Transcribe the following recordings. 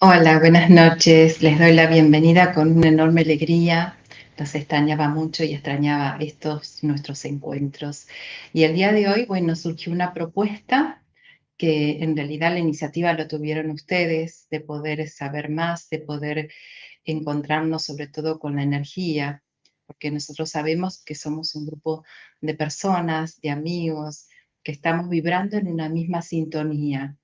Hola, buenas noches. Les doy la bienvenida con una enorme alegría. Los extrañaba mucho y extrañaba estos nuestros encuentros. Y el día de hoy, bueno, surgió una propuesta que en realidad la iniciativa lo tuvieron ustedes, de poder saber más, de poder encontrarnos sobre todo con la energía, porque nosotros sabemos que somos un grupo de personas, de amigos, que estamos vibrando en una misma sintonía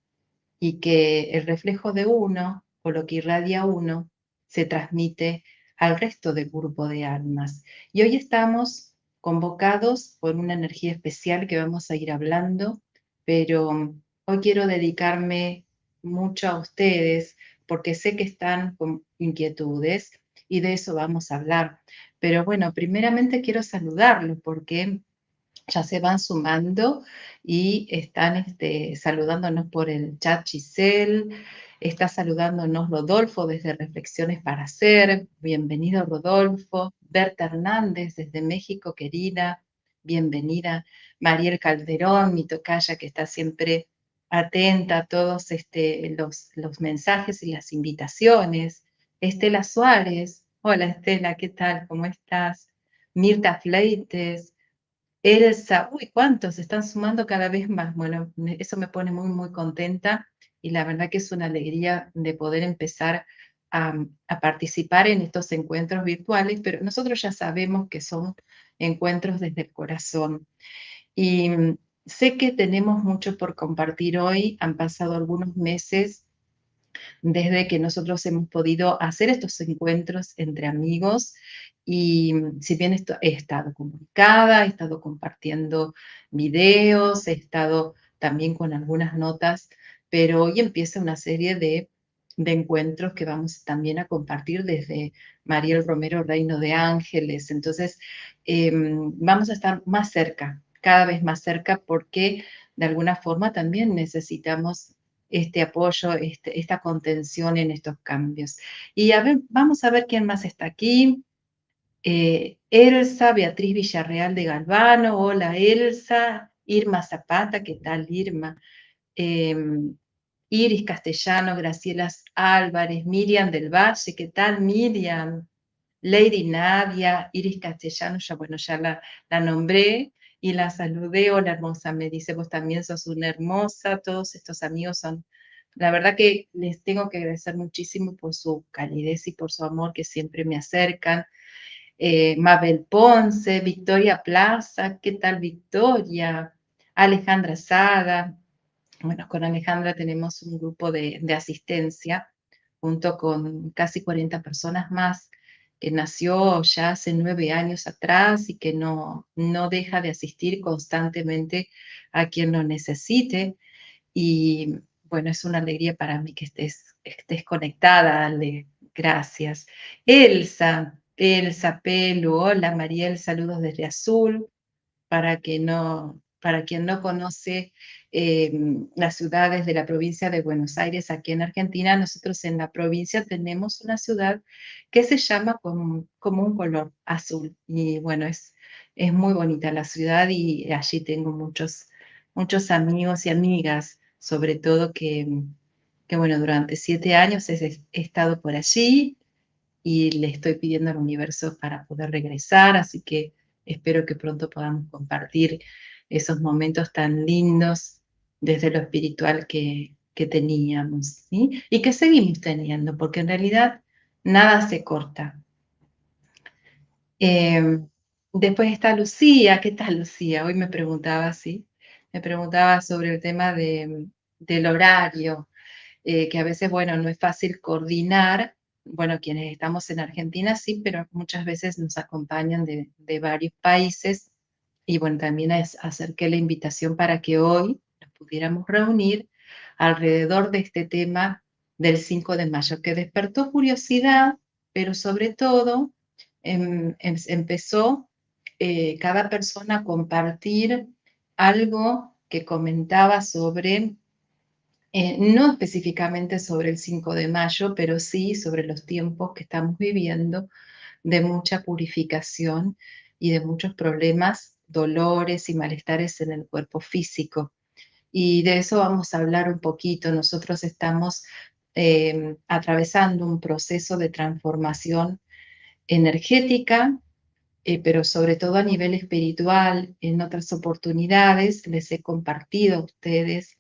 y que el reflejo de uno o lo que irradia uno se transmite al resto del grupo de almas. Y hoy estamos convocados por una energía especial que vamos a ir hablando, pero hoy quiero dedicarme mucho a ustedes porque sé que están con inquietudes y de eso vamos a hablar. Pero bueno, primeramente quiero saludarlos porque ya se van sumando y están saludándonos por el chat. Giselle, está saludándonos Rodolfo desde Reflexiones para Hacer. Bienvenido, Rodolfo. Berta Hernández desde México, querida, bienvenida. Mariel Calderón, mi tocaya, que está siempre atenta a todos los mensajes y las invitaciones. Estela Suárez, hola Estela, ¿qué tal? ¿Cómo estás? Mirta Fleites, Elsa, uy, ¿cuántos? Se están sumando cada vez más. Bueno, eso me pone muy, muy contenta y la verdad que es una alegría de poder empezar a participar en estos encuentros virtuales, pero nosotros ya sabemos que son encuentros desde el corazón. Y sé que tenemos mucho por compartir hoy. Han pasado algunos meses desde que nosotros hemos podido hacer estos encuentros entre amigos y si bien he estado comunicada, he estado compartiendo videos, he estado también con algunas notas, pero hoy empieza una serie de encuentros que vamos también a compartir desde Mariel Romero, Reino de Ángeles. Entonces, vamos a estar más cerca, cada vez más cerca, porque de alguna forma también necesitamos este apoyo, esta contención en estos cambios. Y a ver, vamos a ver quién más está aquí. Elsa, Beatriz Villarreal de Galvano, hola Elsa, Irma Zapata, ¿qué tal Irma? Eh, Iris Castellano, Graciela Álvarez, Miriam del Valle, ¿qué tal Miriam? Lady Nadia, Iris Castellano, ya bueno, ya la nombré y la saludé. Hola hermosa, me dice, vos también sos una hermosa, todos estos amigos son, la verdad que les tengo que agradecer muchísimo por su calidez y por su amor que siempre me acercan. Mabel Ponce, Victoria Plaza, ¿qué tal Victoria? Alejandra Sada, bueno, con Alejandra tenemos un grupo de asistencia junto con casi 40 personas más que nació ya hace 9 años atrás y que no deja de asistir constantemente a quien lo necesite. Y bueno, es una alegría para mí que estés conectada, Ale. Gracias. Elsa Pelu, hola Mariel, saludos desde Azul para quien no conoce eh, las ciudades de la provincia de Buenos Aires, aquí en Argentina, nosotros en la provincia tenemos una ciudad que se llama como un color azul. Y bueno, es muy bonita la ciudad y allí tengo muchos amigos y amigas, sobre todo que bueno, durante 7 años he estado por allí y le estoy pidiendo al universo para poder regresar, así que espero que pronto podamos compartir esos momentos tan lindos desde lo espiritual que teníamos, ¿sí? Y que seguimos teniendo, porque en realidad nada se corta. Eh, Después está Lucía, ¿qué tal Lucía? Hoy me preguntaba, ¿sí? Me preguntaba sobre el tema del horario, que a veces, bueno, no es fácil coordinar. Bueno, quienes estamos en Argentina sí, pero muchas veces nos acompañan de varios países. Y bueno, también acerqué la invitación para que hoy nos pudiéramos reunir alrededor de este tema del 5 de mayo, que despertó curiosidad, pero sobre todo empezó cada persona a compartir algo que comentaba sobre no específicamente sobre el 5 de mayo, pero sí sobre los tiempos que estamos viviendo de mucha purificación y de muchos problemas, dolores y malestares en el cuerpo físico. Y de eso vamos a hablar un poquito. Nosotros estamos atravesando un proceso de transformación energética, pero sobre todo a nivel espiritual. En otras oportunidades les he compartido a ustedes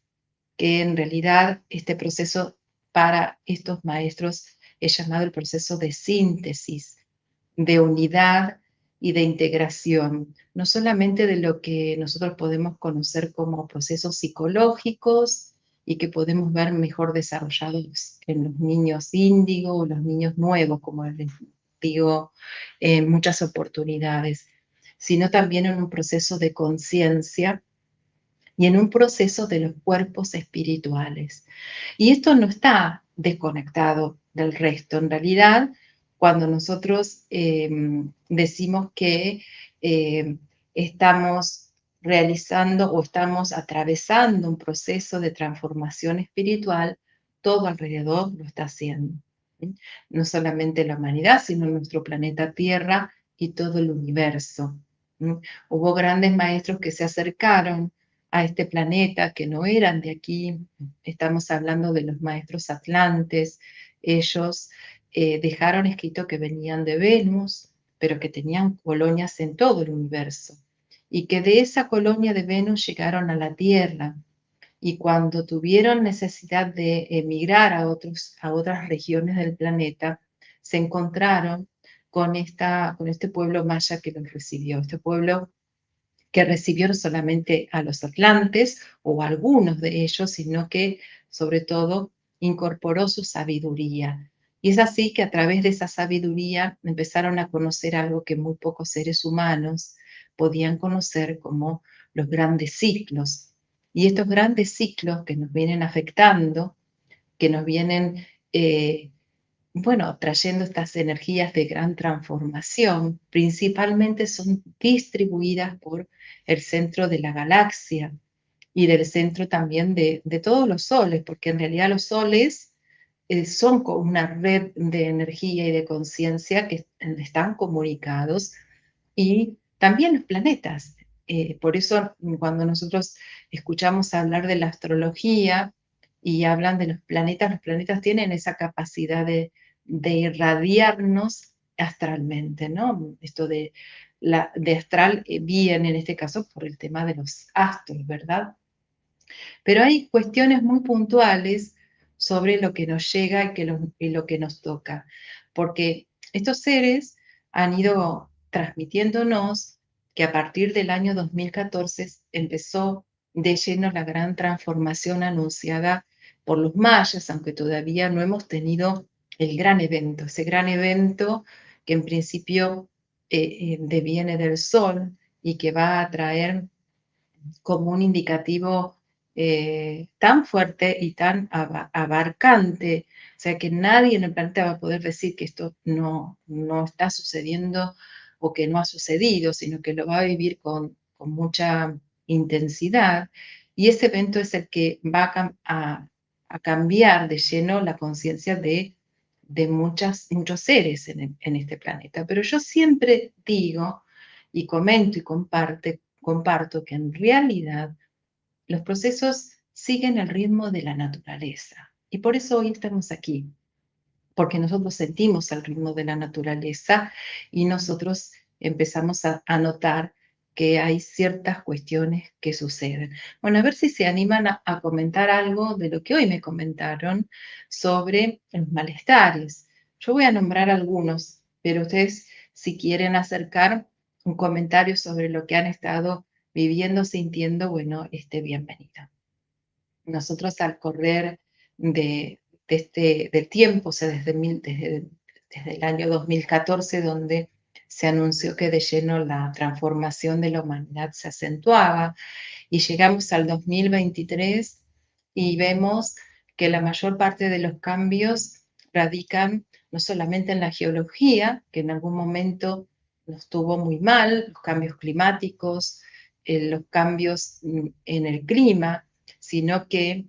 que en realidad este proceso para estos maestros es llamado el proceso de síntesis, de unidad y de integración, no solamente de lo que nosotros podemos conocer como procesos psicológicos y que podemos ver mejor desarrollados en los niños índigo o los niños nuevos, como les digo en muchas oportunidades, sino también en un proceso de conciencia y en un proceso de los cuerpos espirituales. Y esto no está desconectado del resto. En realidad, cuando nosotros decimos que eh, estamos realizando o estamos atravesando un proceso de transformación espiritual, todo alrededor lo está haciendo. ¿Sí? No solamente la humanidad, sino nuestro planeta Tierra y todo el universo. ¿Sí? Hubo grandes maestros que se acercaron a este planeta, que no eran de aquí. Estamos hablando de los maestros atlantes. Ellos dejaron escrito que venían de Venus, pero que tenían colonias en todo el universo. Y que de esa colonia de Venus llegaron a la Tierra. Y cuando tuvieron necesidad de emigrar a otras regiones del planeta, se encontraron con este pueblo maya que los recibió. Este pueblo que recibió no solamente a los atlantes o a algunos de ellos, sino que sobre todo incorporó su sabiduría. Y es así que a través de esa sabiduría empezaron a conocer algo que muy pocos seres humanos podían conocer, como los grandes ciclos. Y estos grandes ciclos que nos vienen afectando, que nos vienen bueno, trayendo estas energías de gran transformación, principalmente son distribuidas por el centro de la galaxia y del centro también de todos los soles, porque en realidad los soles son como una red de energía y de conciencia que están comunicados, y también los planetas. Por eso cuando nosotros escuchamos hablar de la astrología y hablan de los planetas tienen esa capacidad de irradiarnos astralmente, ¿no? Esto de astral viene en este caso por el tema de los astros, ¿verdad? Pero hay cuestiones muy puntuales sobre lo que nos llega y lo que nos toca, porque estos seres han ido transmitiéndonos que a partir del año 2014 empezó de lleno la gran transformación anunciada por los mayas, aunque todavía no hemos tenido el gran evento, ese gran evento que en principio deviene del sol y que va a traer como un indicativo tan fuerte y tan abarcante, o sea que nadie en el planeta va a poder decir que esto no está sucediendo o que no ha sucedido, sino que lo va a vivir con mucha intensidad. Y ese evento es el que va a cambiar de lleno la conciencia de muchos seres en este planeta. Pero yo siempre digo y comento y comparto que en realidad los procesos siguen el ritmo de la naturaleza. Y por eso hoy estamos aquí, porque nosotros sentimos el ritmo de la naturaleza y nosotros empezamos a notar que hay ciertas cuestiones que suceden. Bueno, a ver si se animan a comentar algo de lo que hoy me comentaron sobre los malestares. Yo voy a nombrar algunos, pero ustedes, si quieren acercar un comentario sobre lo que han estado viviendo, sintiendo, bueno, bienvenido. Nosotros al correr del tiempo, o sea, desde el año 2014, donde se anunció que de lleno la transformación de la humanidad se acentuaba, y llegamos al 2023 y vemos que la mayor parte de los cambios radican no solamente en la geología, que en algún momento nos tuvo muy mal, los cambios climáticos, los cambios en el clima, sino que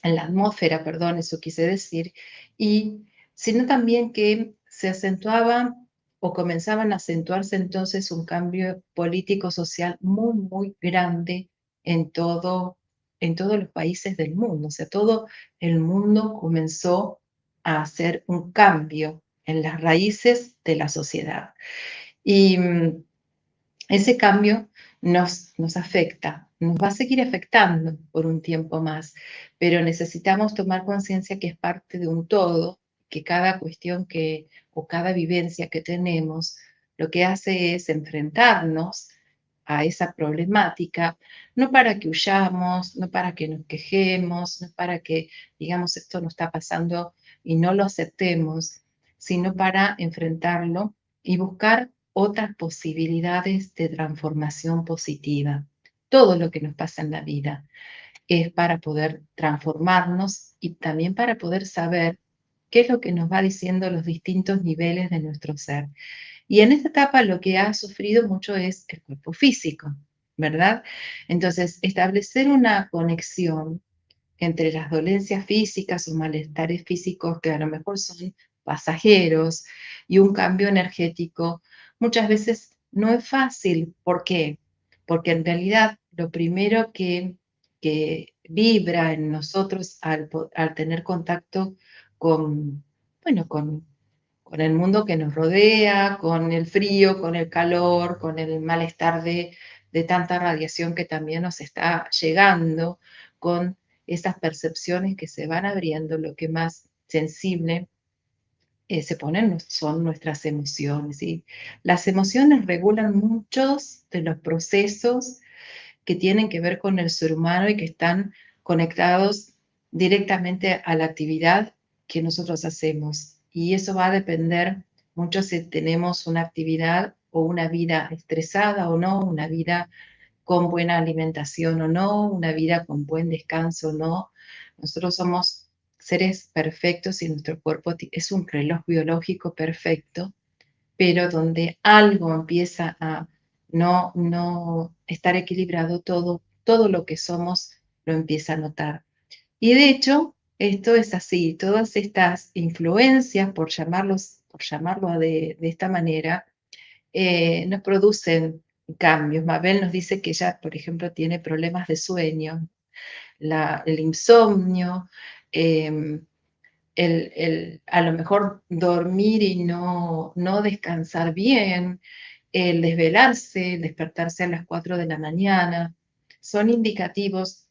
en la atmósfera, perdón, eso quise decir, y sino también que se acentuaba o comenzaban a acentuarse entonces un cambio político-social muy, muy grande en todo, en todos los países del mundo. O sea, todo el mundo comenzó a hacer un cambio en las raíces de la sociedad. Y ese cambio nos afecta, nos va a seguir afectando por un tiempo más, pero necesitamos tomar conciencia que es parte de un todo, que cada cuestión o cada vivencia que tenemos, lo que hace es enfrentarnos a esa problemática, no para que huyamos, no para que nos quejemos, no para que digamos esto no está pasando y no lo aceptemos, sino para enfrentarlo y buscar otras posibilidades de transformación positiva. Todo lo que nos pasa en la vida es para poder transformarnos y también para poder saber qué es lo que nos va diciendo los distintos niveles de nuestro ser. Y en esta etapa lo que ha sufrido mucho es el cuerpo físico, ¿verdad? Entonces, establecer una conexión entre las dolencias físicas o malestares físicos que a lo mejor son pasajeros y un cambio energético, muchas veces no es fácil. ¿Por qué? Porque en realidad lo primero que vibra en nosotros al tener contacto con, bueno, con el mundo que nos rodea, con el frío, con el calor, con el malestar de tanta radiación que también nos está llegando, con esas percepciones que se van abriendo, lo que más sensible se ponen son nuestras emociones. Y las emociones regulan muchos de los procesos que tienen que ver con el ser humano y que están conectados directamente a la actividad que nosotros hacemos. Y eso va a depender mucho si tenemos una actividad o una vida estresada o no, una vida con buena alimentación o no, una vida con buen descanso o no. Nosotros somos seres perfectos y nuestro cuerpo es un reloj biológico perfecto, pero donde algo empieza a no estar equilibrado, todo lo que somos lo empieza a notar. Y de hecho, esto es así, todas estas influencias, por llamarlo de esta manera, nos producen cambios. Mabel nos dice que ella, por ejemplo, tiene problemas de sueño, el insomnio, eh, a lo mejor dormir y no descansar bien, el desvelarse, el despertarse a las 4 de la mañana, son indicativos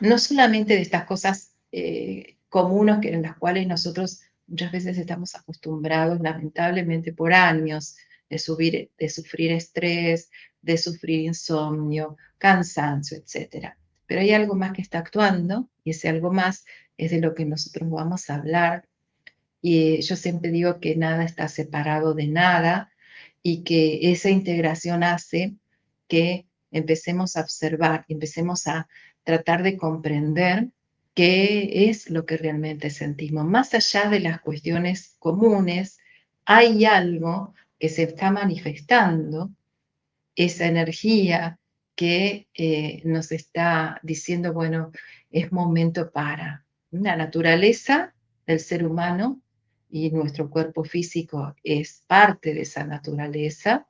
no solamente de estas cosas comunes en las cuales nosotros muchas veces estamos acostumbrados, lamentablemente por años, de sufrir estrés, de sufrir insomnio, cansancio, etcétera. Pero hay algo más que está actuando y ese algo más es de lo que nosotros vamos a hablar. Y yo siempre digo que nada está separado de nada y que esa integración hace que empecemos a observar, empecemos a tratar de comprender qué es lo que realmente sentimos. Más allá de las cuestiones comunes, hay algo que se está manifestando, esa energía que nos está diciendo, bueno, es momento para la naturaleza del ser humano y nuestro cuerpo físico es parte de esa naturaleza.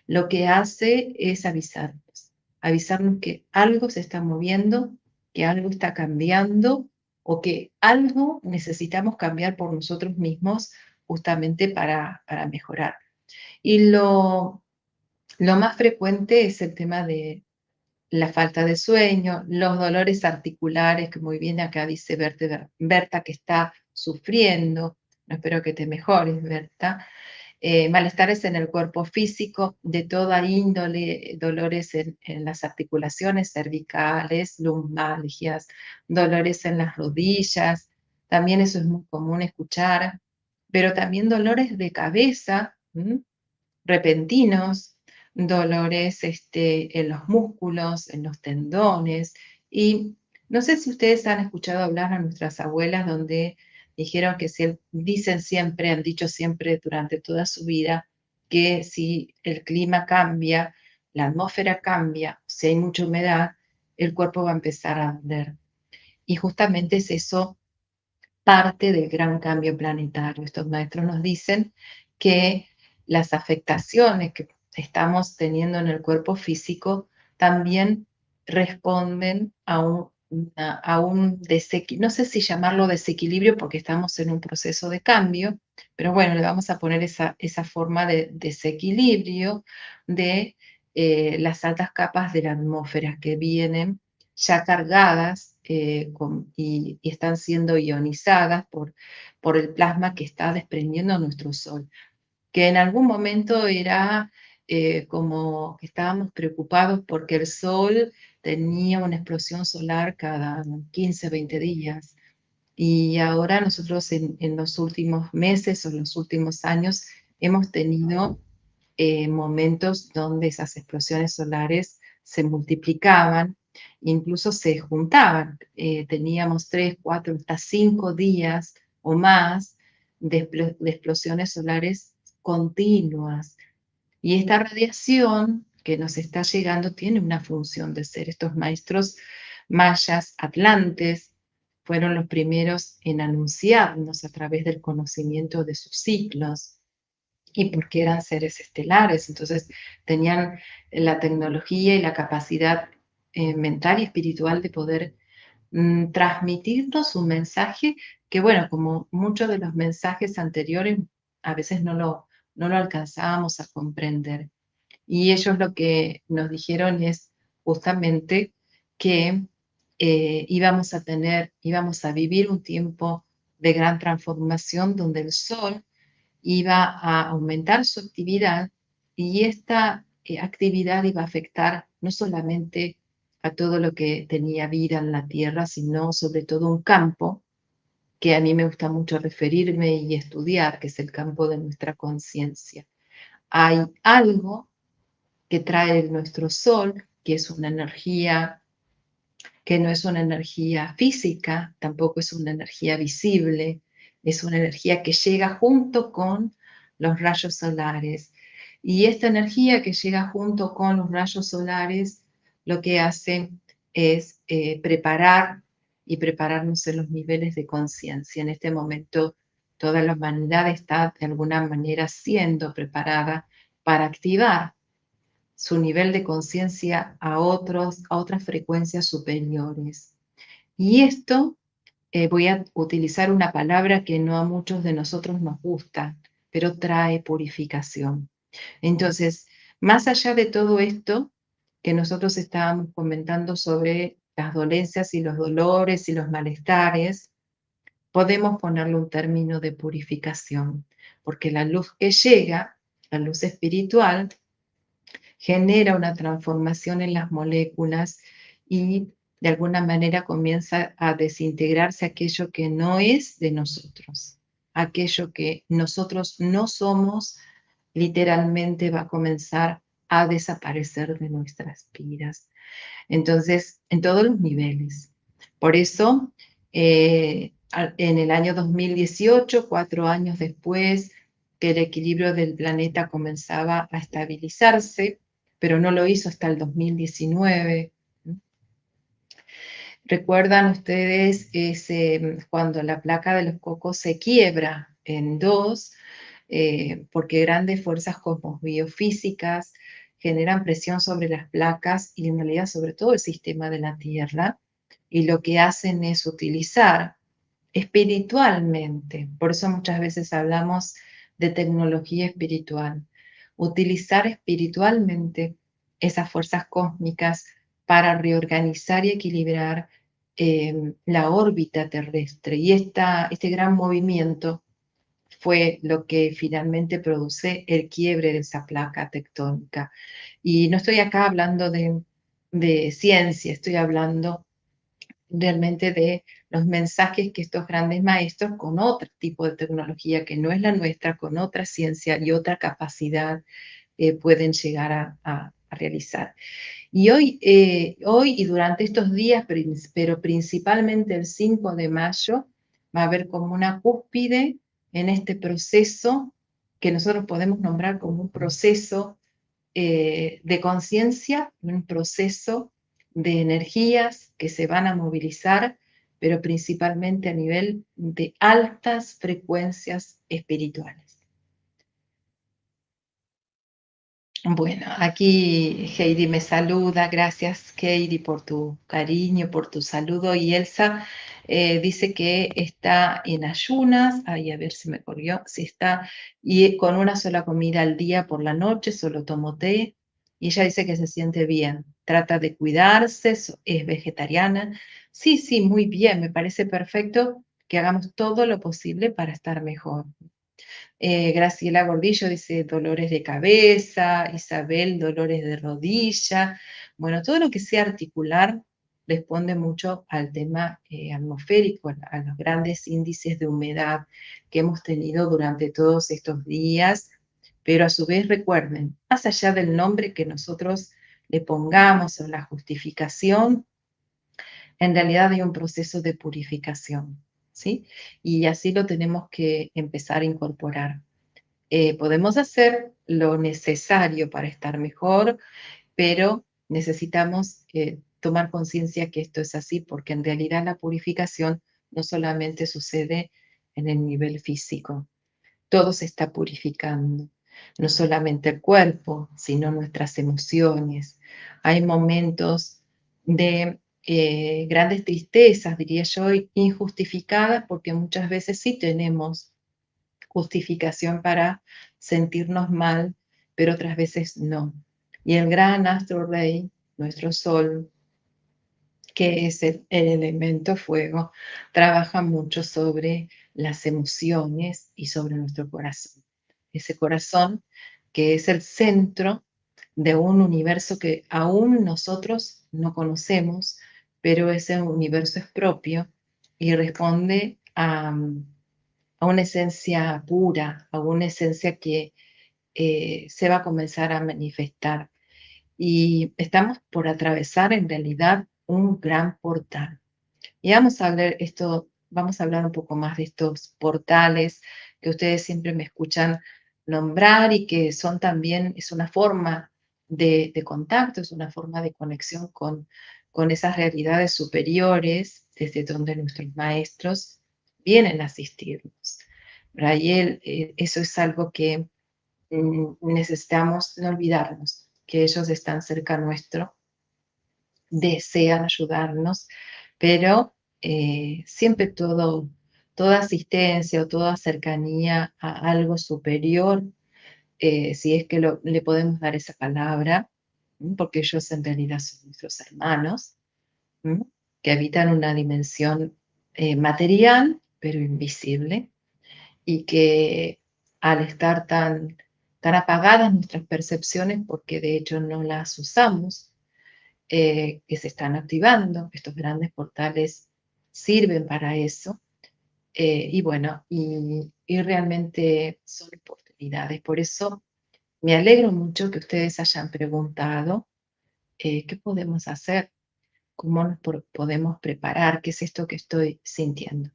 Lo que hace es avisarnos que algo se está moviendo, que algo está cambiando o que algo necesitamos cambiar por nosotros mismos justamente para mejorar. Y lo más frecuente es el tema de la falta de sueño, los dolores articulares, que muy bien acá dice Berta que está sufriendo. No, espero que te mejores, Berta. Malestares en el cuerpo físico de toda índole, dolores en las articulaciones cervicales, lumbalgias, dolores en las rodillas, también eso es muy común escuchar, pero también dolores de cabeza, repentinos, dolores en los músculos, en los tendones. Y no sé si ustedes han escuchado hablar a nuestras abuelas donde dijeron que dicen siempre, han dicho siempre durante toda su vida, que si el clima cambia, la atmósfera cambia, si hay mucha humedad, el cuerpo va a empezar a arder. Y justamente es eso parte del gran cambio planetario. Estos maestros nos dicen que las afectaciones que estamos teniendo en el cuerpo físico también responden a a un desequilibrio, no sé si llamarlo desequilibrio porque estamos en un proceso de cambio, pero bueno, le vamos a poner esa forma de desequilibrio de las altas capas de la atmósfera que vienen ya cargadas y están siendo ionizadas por el plasma que está desprendiendo nuestro Sol, que en algún momento era como que estábamos preocupados porque el Sol tenía una explosión solar cada 15, 20 días. Y ahora nosotros en los últimos meses o en los últimos años hemos tenido momentos donde esas explosiones solares se multiplicaban, incluso se juntaban. Teníamos 3, 4, hasta 5 días o más de explosiones solares continuas. Y esta radiación que nos está llegando tiene una función de ser. Estos maestros mayas atlantes fueron los primeros en anunciarnos a través del conocimiento de sus ciclos y porque eran seres estelares, entonces tenían la tecnología y la capacidad mental y espiritual de poder transmitirnos un mensaje que, bueno, como muchos de los mensajes anteriores, a veces no lo alcanzábamos a comprender. Y ellos lo que nos dijeron es justamente que íbamos a vivir un tiempo de gran transformación donde el sol iba a aumentar su actividad y esta actividad iba a afectar no solamente a todo lo que tenía vida en la Tierra, sino sobre todo un campo que a mí me gusta mucho referirme y estudiar, que es el campo de nuestra conciencia. Hay algo que trae nuestro sol, que es una energía que no es una energía física, tampoco es una energía visible, es una energía que llega junto con los rayos solares. Y esta energía que llega junto con los rayos solares lo que hace es preparar y prepararnos en los niveles de conciencia. En este momento toda la humanidad está de alguna manera siendo preparada para activar su nivel de conciencia a otras frecuencias superiores. Y esto voy a utilizar una palabra que no a muchos de nosotros nos gusta, pero trae purificación. Entonces, más allá de todo esto que nosotros estábamos comentando sobre las dolencias y los dolores y los malestares, podemos ponerle un término de purificación, porque la luz que llega, la luz espiritual, genera una transformación en las moléculas y de alguna manera comienza a desintegrarse aquello que no es de nosotros, aquello que nosotros no somos, literalmente va a comenzar a desaparecer de nuestras vidas. Entonces, en todos los niveles. Por eso, en el año 2018, 4 años después que el equilibrio del planeta comenzaba a estabilizarse, pero no lo hizo hasta el 2019. ¿Recuerdan ustedes cuando la placa de los cocos se quiebra en dos? Porque grandes fuerzas cosmobiofísicas generan presión sobre las placas y en realidad sobre todo el sistema de la Tierra, y lo que hacen es utilizar espiritualmente, por eso muchas veces hablamos de tecnología espiritual, utilizar espiritualmente esas fuerzas cósmicas para reorganizar y equilibrar la órbita terrestre. Y este gran movimiento fue lo que finalmente produce el quiebre de esa placa tectónica. Y no estoy acá hablando de ciencia, estoy hablando realmente de los mensajes que estos grandes maestros con otro tipo de tecnología que no es la nuestra, con otra ciencia y otra capacidad, pueden llegar a realizar. Y hoy y durante estos días, pero principalmente el 5 de mayo, va a haber como una cúspide en este proceso que nosotros podemos nombrar como un proceso de conciencia, un proceso de energías que se van a movilizar, pero principalmente a nivel de altas frecuencias espirituales. Bueno, aquí Heidi me saluda. Gracias, Heidi, por tu cariño, por tu saludo. Y Elsa dice que está en ayunas. Ay, a ver si me corrió. Si está y con una sola comida al día por la noche, solo tomo té. Y ella dice que se siente bien. Trata de cuidarse, es vegetariana. Sí, sí, muy bien. Me parece perfecto que hagamos todo lo posible para estar mejor. Graciela Gordillo dice dolores de cabeza, Isabel dolores de rodilla. Bueno, todo lo que sea articular responde mucho al tema atmosférico, a los grandes índices de humedad que hemos tenido durante todos estos días. Pero a su vez recuerden, más allá del nombre que nosotros le pongamos o la justificación, en realidad hay un proceso de purificación, ¿sí? Y así lo tenemos que empezar a incorporar. Podemos hacer lo necesario para estar mejor, pero necesitamos tomar conciencia que esto es así, porque en realidad la purificación no solamente sucede en el nivel físico, todo se está purificando, no solamente el cuerpo, sino nuestras emociones. Hay momentos de grandes tristezas, diría yo, injustificadas, porque muchas veces sí tenemos justificación para sentirnos mal, pero otras veces no. Y el gran astro rey, nuestro sol, que es el elemento fuego, trabaja mucho sobre las emociones y sobre nuestro corazón. Ese corazón que es el centro de un universo que aún nosotros no conocemos, pero ese universo es propio y responde a una esencia pura, a una esencia que se va a comenzar a manifestar. Y estamos por atravesar en realidad un gran portal. Y vamos a hablar un poco más de estos portales que ustedes siempre me escuchan nombrar y que son también, es una forma de contacto, es una forma de conexión con esas realidades superiores desde donde nuestros maestros vienen a asistirnos. Raíl, eso es algo que necesitamos no olvidarnos, que ellos están cerca nuestro, desean ayudarnos, pero siempre toda asistencia o toda cercanía a algo superior, si es que le podemos dar esa palabra, porque ellos en realidad son nuestros hermanos, ¿m? Que habitan una dimensión material, pero invisible, y que al estar tan apagadas nuestras percepciones, porque de hecho no las usamos, que se están activando, estos grandes portales sirven para eso, y bueno, y realmente son oportunidades. Por eso me alegro mucho que ustedes hayan preguntado qué podemos hacer, cómo podemos preparar, qué es esto que estoy sintiendo.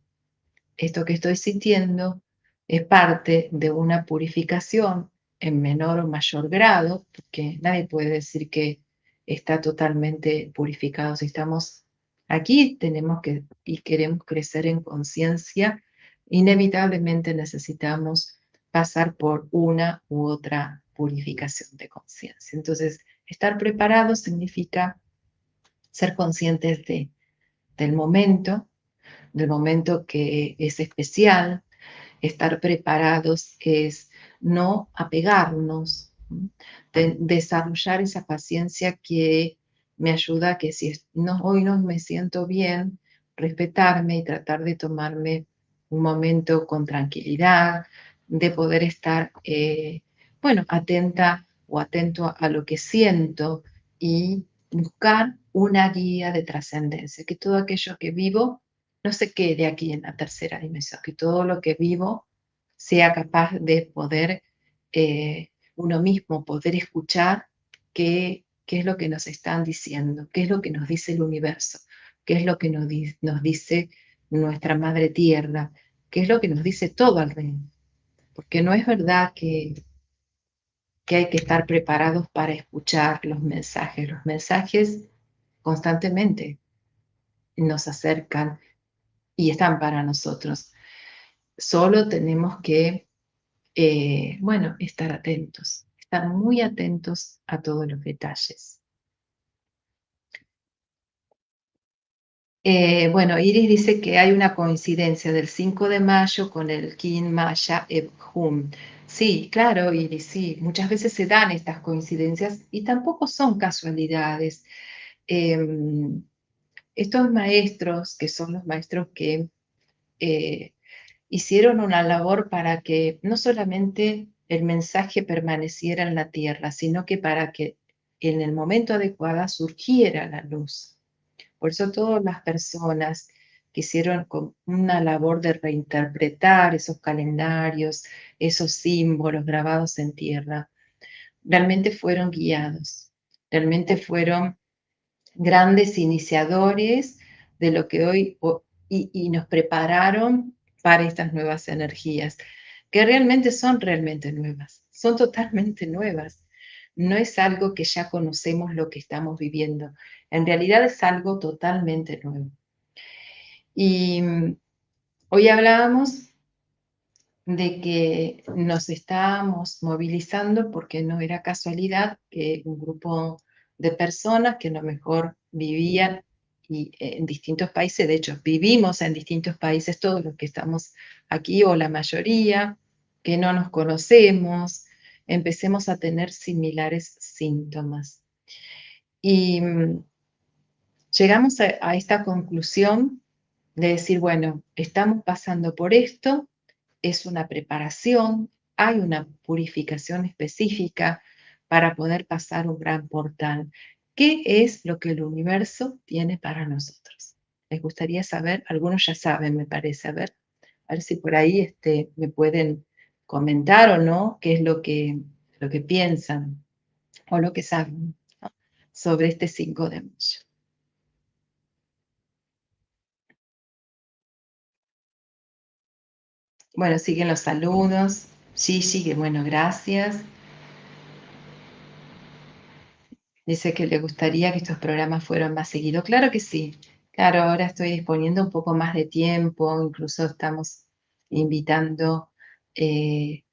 Esto que estoy sintiendo es parte de una purificación en menor o mayor grado, porque nadie puede decir que está totalmente purificado. Si estamos aquí, tenemos que y queremos crecer en conciencia, inevitablemente necesitamos pasar por una u otra purificación de conciencia. Entonces, estar preparados significa ser conscientes del momento que es especial. Estar preparados es no apegarnos, desarrollar esa paciencia que me ayuda a que si no, hoy no me siento bien, respetarme y tratar de tomarme un momento con tranquilidad, de poder estar, bueno, atenta o atento a lo que siento y buscar una guía de trascendencia, que todo aquello que vivo no se quede aquí en la tercera dimensión, que todo lo que vivo sea capaz de poder uno mismo, poder escuchar qué es lo que nos están diciendo, qué es lo que nos dice el universo, qué es lo que nos dice nuestra madre tierra, qué es lo que nos dice todo alrededor. Porque no es verdad que hay que estar preparados para escuchar los mensajes. Los mensajes constantemente nos acercan y están para nosotros. Solo tenemos que, bueno, estar atentos. estar muy atentos a todos los detalles. Bueno, Iris dice que hay una coincidencia del 5 de mayo con el Kin Maya Hum. Sí, claro, Iris, sí, muchas veces se dan estas coincidencias y tampoco son casualidades. Em, Estos maestros, que son los maestros que eh, hicieron una labor para que no solamente el mensaje permaneciera en la tierra, sino que para que en el momento adecuado surgiera la luz. Por eso todas las personas que hicieron una labor de reinterpretar esos calendarios, esos símbolos grabados en tierra, realmente fueron guiados, realmente fueron grandes iniciadores de lo que hoy y nos prepararon para estas nuevas energías, que realmente son realmente nuevas, son totalmente nuevas. No es algo que ya conocemos lo que estamos viviendo, en realidad es algo totalmente nuevo. Y hoy hablábamos de que nos estábamos movilizando porque no era casualidad que un grupo de personas que a lo mejor vivían en distintos países, de hecho vivimos en distintos países, todos los que estamos aquí o la mayoría, que no nos conocemos, empecemos a tener similares síntomas. Y llegamos a esta conclusión de decir, bueno, estamos pasando por esto, es una preparación, hay una purificación específica para poder pasar un gran portal. ¿Qué es lo que el universo tiene para nosotros? Les gustaría saber, algunos ya saben, me parece, a ver si por ahí me pueden comentar o no qué es lo que piensan o lo que saben, ¿no?, sobre este 5 de mayo. Bueno, siguen los saludos. Gigi, que bueno, gracias. Dice que le gustaría que estos programas fueran más seguidos. Claro que sí. Claro, ahora estoy disponiendo un poco más de tiempo, incluso estamos invitando eh,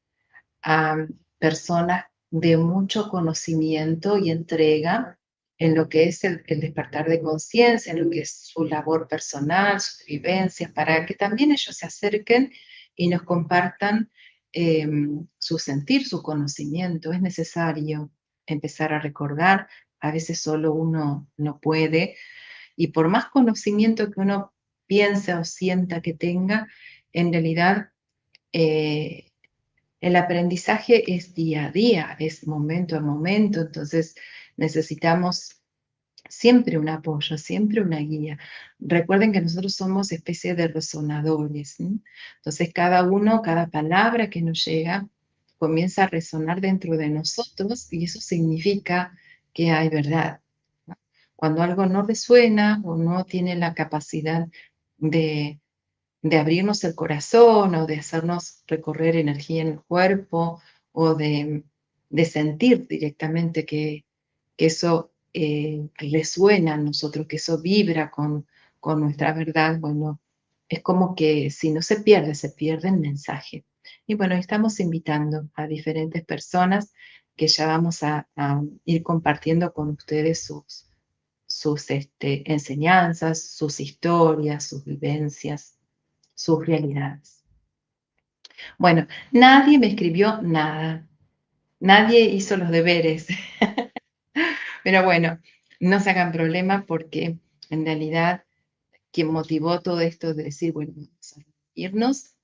a personas de mucho conocimiento y entrega en lo que es el despertar de conciencia, en lo que es su labor personal, sus vivencias, para que también ellos se acerquen y nos compartan eh, su sentir, su conocimiento. Es necesario empezar a recordar, a veces solo uno no puede, y por más conocimiento que uno piense o sienta que tenga, en realidad eh, el aprendizaje es día a día, es momento a momento, entonces necesitamos siempre un apoyo, siempre una guía. Recuerden que nosotros somos especie de resonadores, ¿sí? Entonces cada uno, cada palabra que nos llega, comienza a resonar dentro de nosotros y eso significa que hay verdad, ¿no? Cuando algo no resuena o no tiene la capacidad de abrirnos el corazón o de hacernos recorrer energía en el cuerpo o de sentir directamente que eso resuena en nosotros, que eso vibra con nuestra verdad, bueno, es como que si no se pierde el mensaje. Y bueno, estamos invitando a diferentes personas que ya vamos a ir compartiendo con ustedes sus enseñanzas, sus historias, sus vivencias, sus realidades. Bueno, nadie me escribió nada, nadie hizo los deberes, pero bueno, no se hagan problema porque en realidad quien motivó todo esto de decir, bueno, vamos a irnos,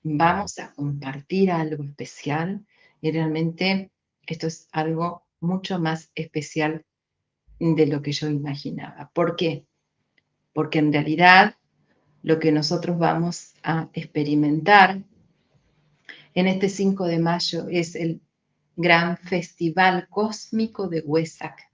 vamos a compartir algo especial y realmente esto es algo mucho más especial de lo que yo imaginaba. ¿Por qué? Porque en realidad lo que nosotros vamos a experimentar en este 5 de mayo es el gran festival cósmico de Wesak.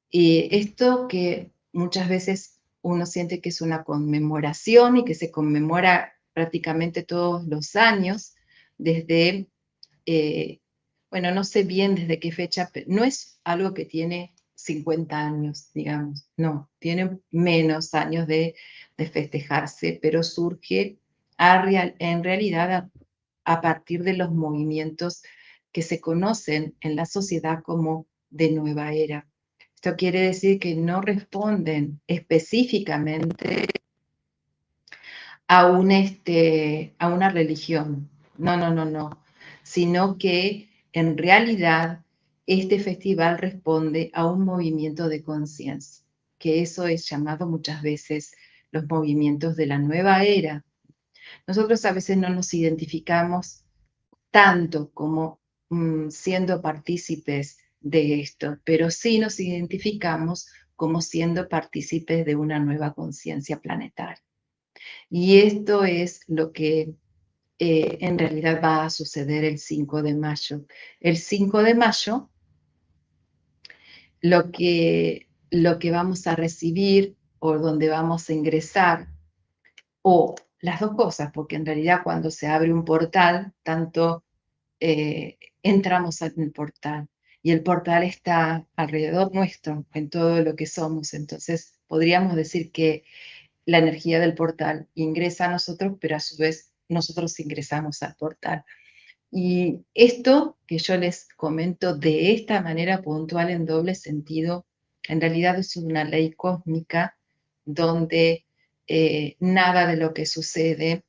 Y esto que muchas veces uno siente que es una conmemoración y que se conmemora prácticamente todos los años, desde, eh, bueno, no sé bien desde qué fecha, pero no es algo que tiene 50 años, digamos, no, tiene menos años de festejarse, pero surge en realidad a partir de los movimientos que se conocen en la sociedad como de nueva era. Esto quiere decir que no responden específicamente a una religión. No, no, no, no. Sino que en realidad este festival responde a un movimiento de conciencia, que eso es llamado muchas veces los movimientos de la nueva era. Nosotros a veces no nos identificamos tanto como siendo partícipes de esto, pero sí nos identificamos como siendo partícipes de una nueva conciencia planetaria. Y esto es lo que en realidad va a suceder el 5 de mayo. El 5 de mayo lo que vamos a recibir o donde vamos a ingresar, o las dos cosas, porque en realidad cuando se abre un portal, tanto entramos en el portal y el portal está alrededor nuestro, en todo lo que somos. Entonces podríamos decir que la energía del portal ingresa a nosotros, pero a su vez nosotros ingresamos al portal. Y esto que yo les comento de esta manera puntual en doble sentido, en realidad es una ley cósmica donde nada de lo que sucede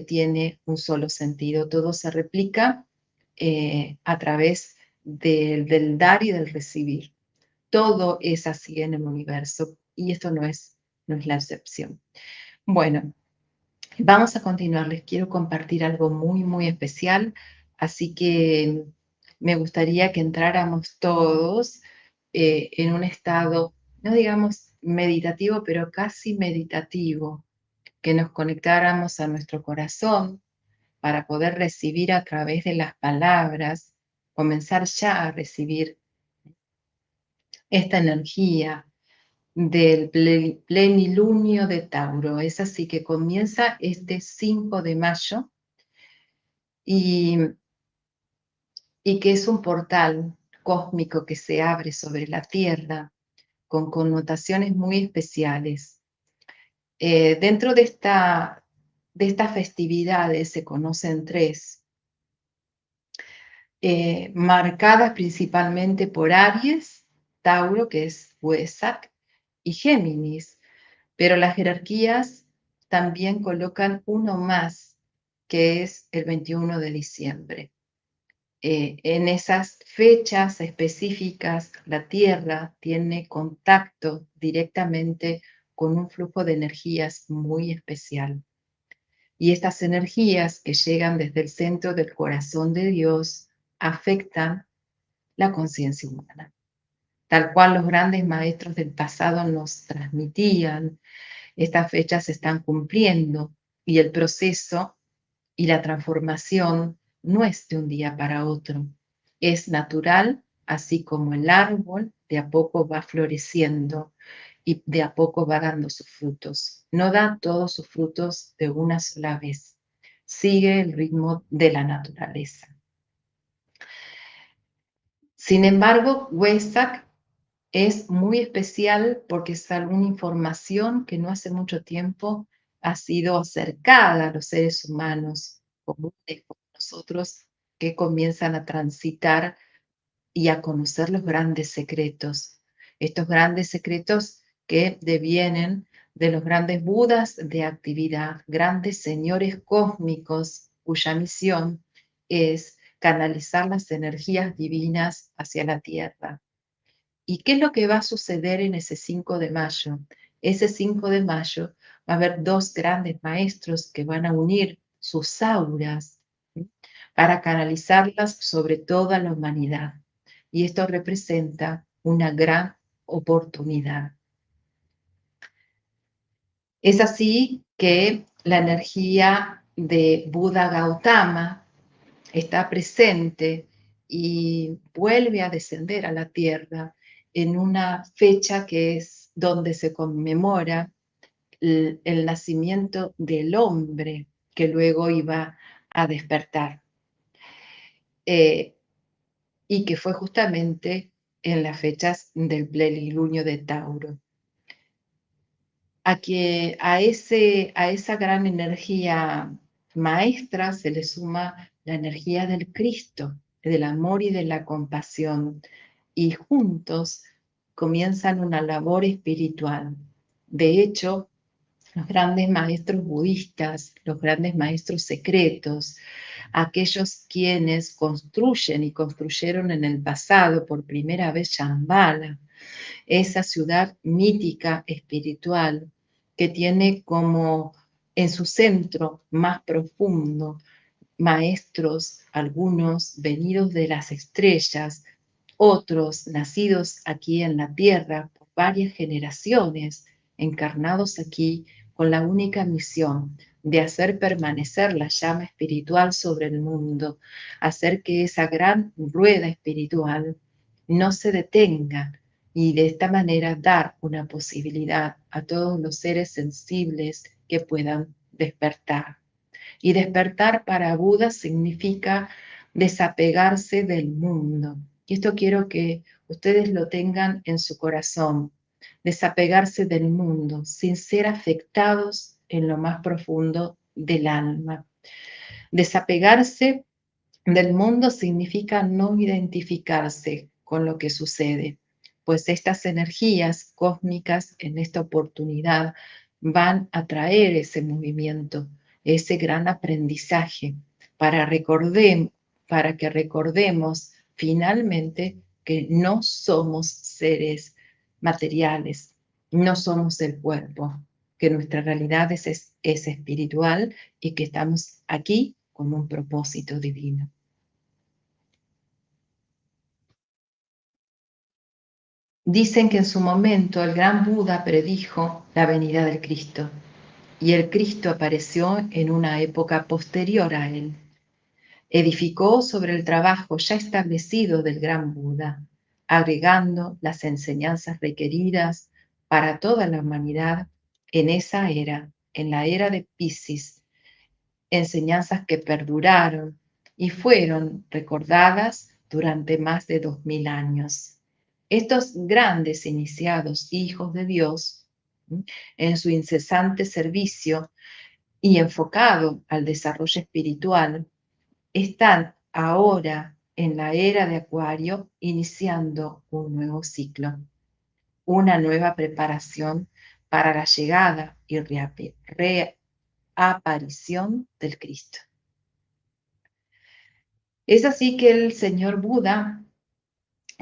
tiene un solo sentido. Todo se replica a través del dar y del recibir. Todo es así en el universo y esto no es la excepción. Bueno, vamos a continuar. Les quiero compartir algo muy, muy especial, así que me gustaría que entráramos todos en un estado, no digamos meditativo, pero casi meditativo, que nos conectáramos a nuestro corazón para poder recibir a través de las palabras, comenzar ya a recibir esta energía del plenilunio de Tauro. Es así que comienza este 5 de mayo y, y que es un portal cósmico que se abre sobre la Tierra con connotaciones muy especiales. Dentro de estas festividades se conocen tres, marcadas principalmente por Aries, Tauro, que es Huesac, y Géminis, pero las jerarquías también colocan uno más, que es el 21 de diciembre. En esas fechas específicas, la Tierra tiene contacto directamente con un flujo de energías muy especial. Y estas energías que llegan desde el centro del corazón de Dios afectan la conciencia humana. Tal cual los grandes maestros del pasado nos transmitían, estas fechas se están cumpliendo y el proceso y la transformación no es de un día para otro. Es natural, así como el árbol de a poco va floreciendo y de a poco va dando sus frutos. No da todos sus frutos de una sola vez. Sigue el ritmo de la naturaleza. Sin embargo, Weizsäck es muy especial porque es alguna información que no hace mucho tiempo ha sido acercada a los seres humanos comunes como nosotros, que comienzan a transitar y a conocer los grandes secretos. Estos grandes secretos que devienen de los grandes budas de actividad, grandes señores cósmicos cuya misión es canalizar las energías divinas hacia la Tierra. ¿Y qué es lo que va a suceder en ese 5 de mayo? Ese 5 de mayo va a haber dos grandes maestros que van a unir sus auras, ¿sí?, para canalizarlas sobre toda la humanidad. Y esto representa una gran oportunidad. Es así que la energía de Buda Gautama está presente y vuelve a descender a la tierra en una fecha que es donde se conmemora el nacimiento del hombre que luego iba a despertar, eh, y que fue justamente en las fechas del plenilunio de Tauro. A esa gran energía maestra se le suma la energía del Cristo, del amor y de la compasión, y juntos comienzan una labor espiritual. De hecho, los grandes maestros budistas, los grandes maestros secretos, aquellos quienes construyen y construyeron en el pasado por primera vez Shambhala, esa ciudad mítica espiritual que tiene como en su centro más profundo maestros, algunos venidos de las estrellas, otros nacidos aquí en la tierra por varias generaciones, encarnados aquí con la única misión de hacer permanecer la llama espiritual sobre el mundo, hacer que esa gran rueda espiritual no se detenga y de esta manera dar una posibilidad a todos los seres sensibles que puedan despertar. Y despertar para Buda significa desapegarse del mundo. Y esto quiero que ustedes lo tengan en su corazón. Desapegarse del mundo sin ser afectados en lo más profundo del alma. Desapegarse del mundo significa no identificarse con lo que sucede, pues estas energías cósmicas en esta oportunidad van a traer ese movimiento, ese gran aprendizaje, para, para que recordemos finalmente que no somos seres materiales, no somos el cuerpo, que nuestra realidad es espiritual y que estamos aquí con un propósito divino. Dicen que en su momento el gran Buda predijo la venida del Cristo y el Cristo apareció en una época posterior a él. Edificó sobre el trabajo ya establecido del gran Buda, agregando las enseñanzas requeridas para toda la humanidad en esa era, en la era de Piscis, enseñanzas que perduraron y fueron recordadas durante más de 2000 años. Estos grandes iniciados hijos de Dios, en su incesante servicio y enfocado al desarrollo espiritual, están ahora en la era de Acuario iniciando un nuevo ciclo, una nueva preparación para la llegada y reaparición del Cristo. Es así que el señor Buda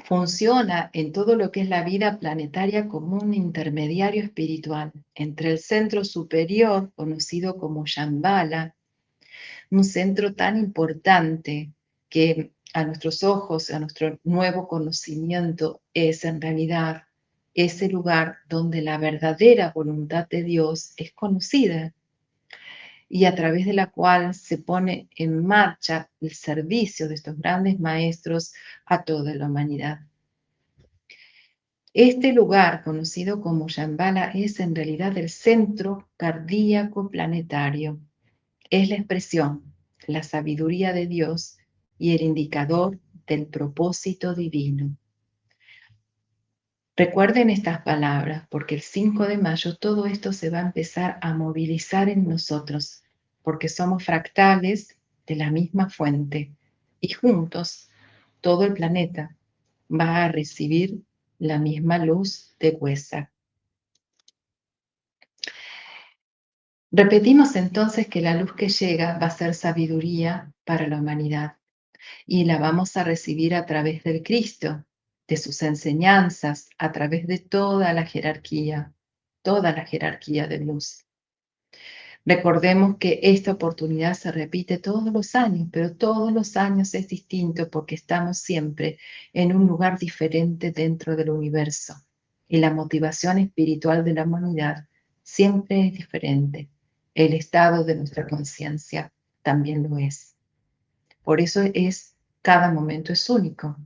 funciona en todo lo que es la vida planetaria como un intermediario espiritual entre el centro superior, conocido como Shambhala, un centro tan importante que a nuestros ojos, a nuestro nuevo conocimiento, es en realidad ese lugar donde la verdadera voluntad de Dios es conocida y a través de la cual se pone en marcha el servicio de estos grandes maestros a toda la humanidad. Este lugar, conocido como Shambhala, es en realidad el centro cardíaco planetario. Es la expresión, la sabiduría de Dios y el indicador del propósito divino. Recuerden estas palabras, porque el 5 de mayo todo esto se va a empezar a movilizar en nosotros, porque somos fractales de la misma fuente y juntos todo el planeta va a recibir la misma luz de Huesa. Repetimos entonces que la luz que llega va a ser sabiduría para la humanidad y la vamos a recibir a través del Cristo, de sus enseñanzas, a través de toda la jerarquía de luz. Recordemos que esta oportunidad se repite todos los años, pero todos los años es distinto porque estamos siempre en un lugar diferente dentro del universo y la motivación espiritual de la humanidad siempre es diferente. El estado de nuestra conciencia también lo es. Por eso cada momento es único.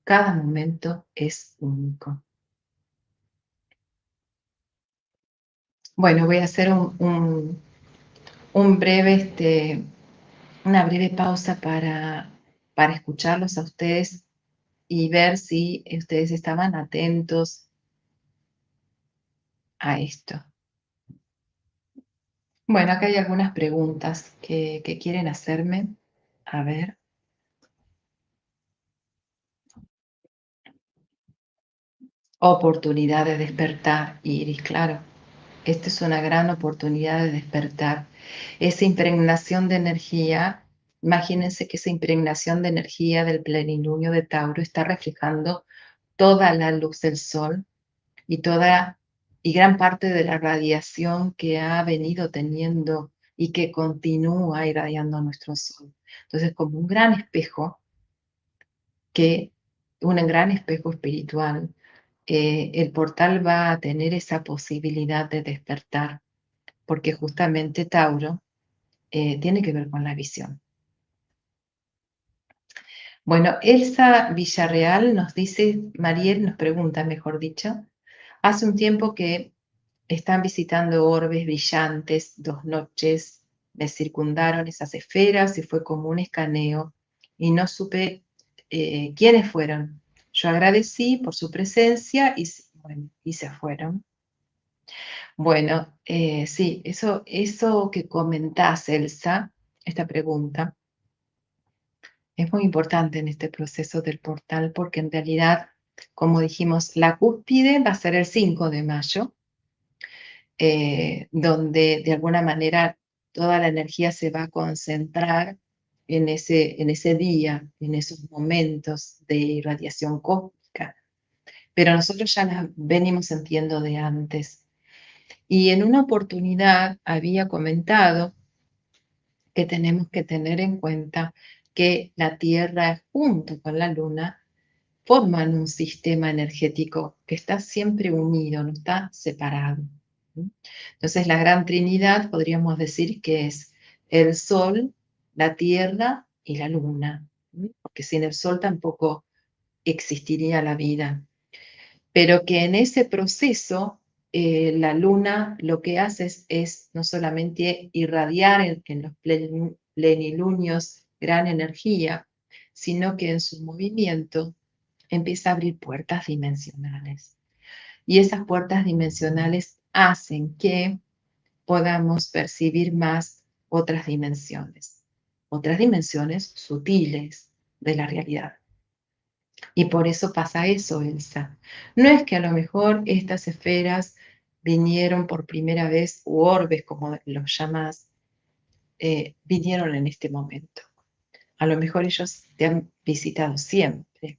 Cada momento es único. Bueno, voy a hacer un breve, una breve pausa para escucharlos a ustedes y ver si ustedes estaban atentos a esto. Bueno, acá hay algunas preguntas que quieren hacerme. A ver. Oportunidad de despertar, Iris, claro. Esta es una gran oportunidad de despertar. Esa impregnación de energía, imagínense que esa impregnación de energía del plenilunio de Tauro está reflejando toda la luz del sol y toda y gran parte de la radiación que ha venido teniendo y que continúa irradiando nuestro sol. Entonces, como un gran espejo, que un gran espejo espiritual, el portal va a tener esa posibilidad de despertar, porque justamente Tauro tiene que ver con la visión. Bueno, Elsa Villarreal nos dice, Mariel nos pregunta, mejor dicho, hace un tiempo que están visitando orbes brillantes, 2 noches, me circundaron esas esferas y fue como un escaneo y no supe quiénes fueron. Yo agradecí por su presencia y, bueno, y se fueron. Bueno, sí, eso que comentás, Elsa, esta pregunta, es muy importante en este proceso del portal porque en realidad, como dijimos, la cúspide va a ser el 5 de mayo, donde de alguna manera toda la energía se va a concentrar en ese día, en esos momentos de irradiación cósmica. Pero nosotros ya las venimos sintiendo de antes. Y en una oportunidad había comentado que tenemos que tener en cuenta que la Tierra junto con la Luna forman un sistema energético que está siempre unido, no está separado. Entonces, la Gran Trinidad podríamos decir que es el Sol, la Tierra y la Luna, porque sin el Sol tampoco existiría la vida. Pero que en ese proceso la Luna lo que hace es no solamente irradiar en los plenilunios gran energía, sino que en su movimiento empieza a abrir puertas dimensionales. Y esas puertas dimensionales hacen que podamos percibir más otras dimensiones sutiles de la realidad. Y por eso pasa eso, Elsa. No es que a lo mejor estas esferas vinieron por primera vez, u orbes, como los llamas, vinieron en este momento. A lo mejor ellos te han visitado siempre,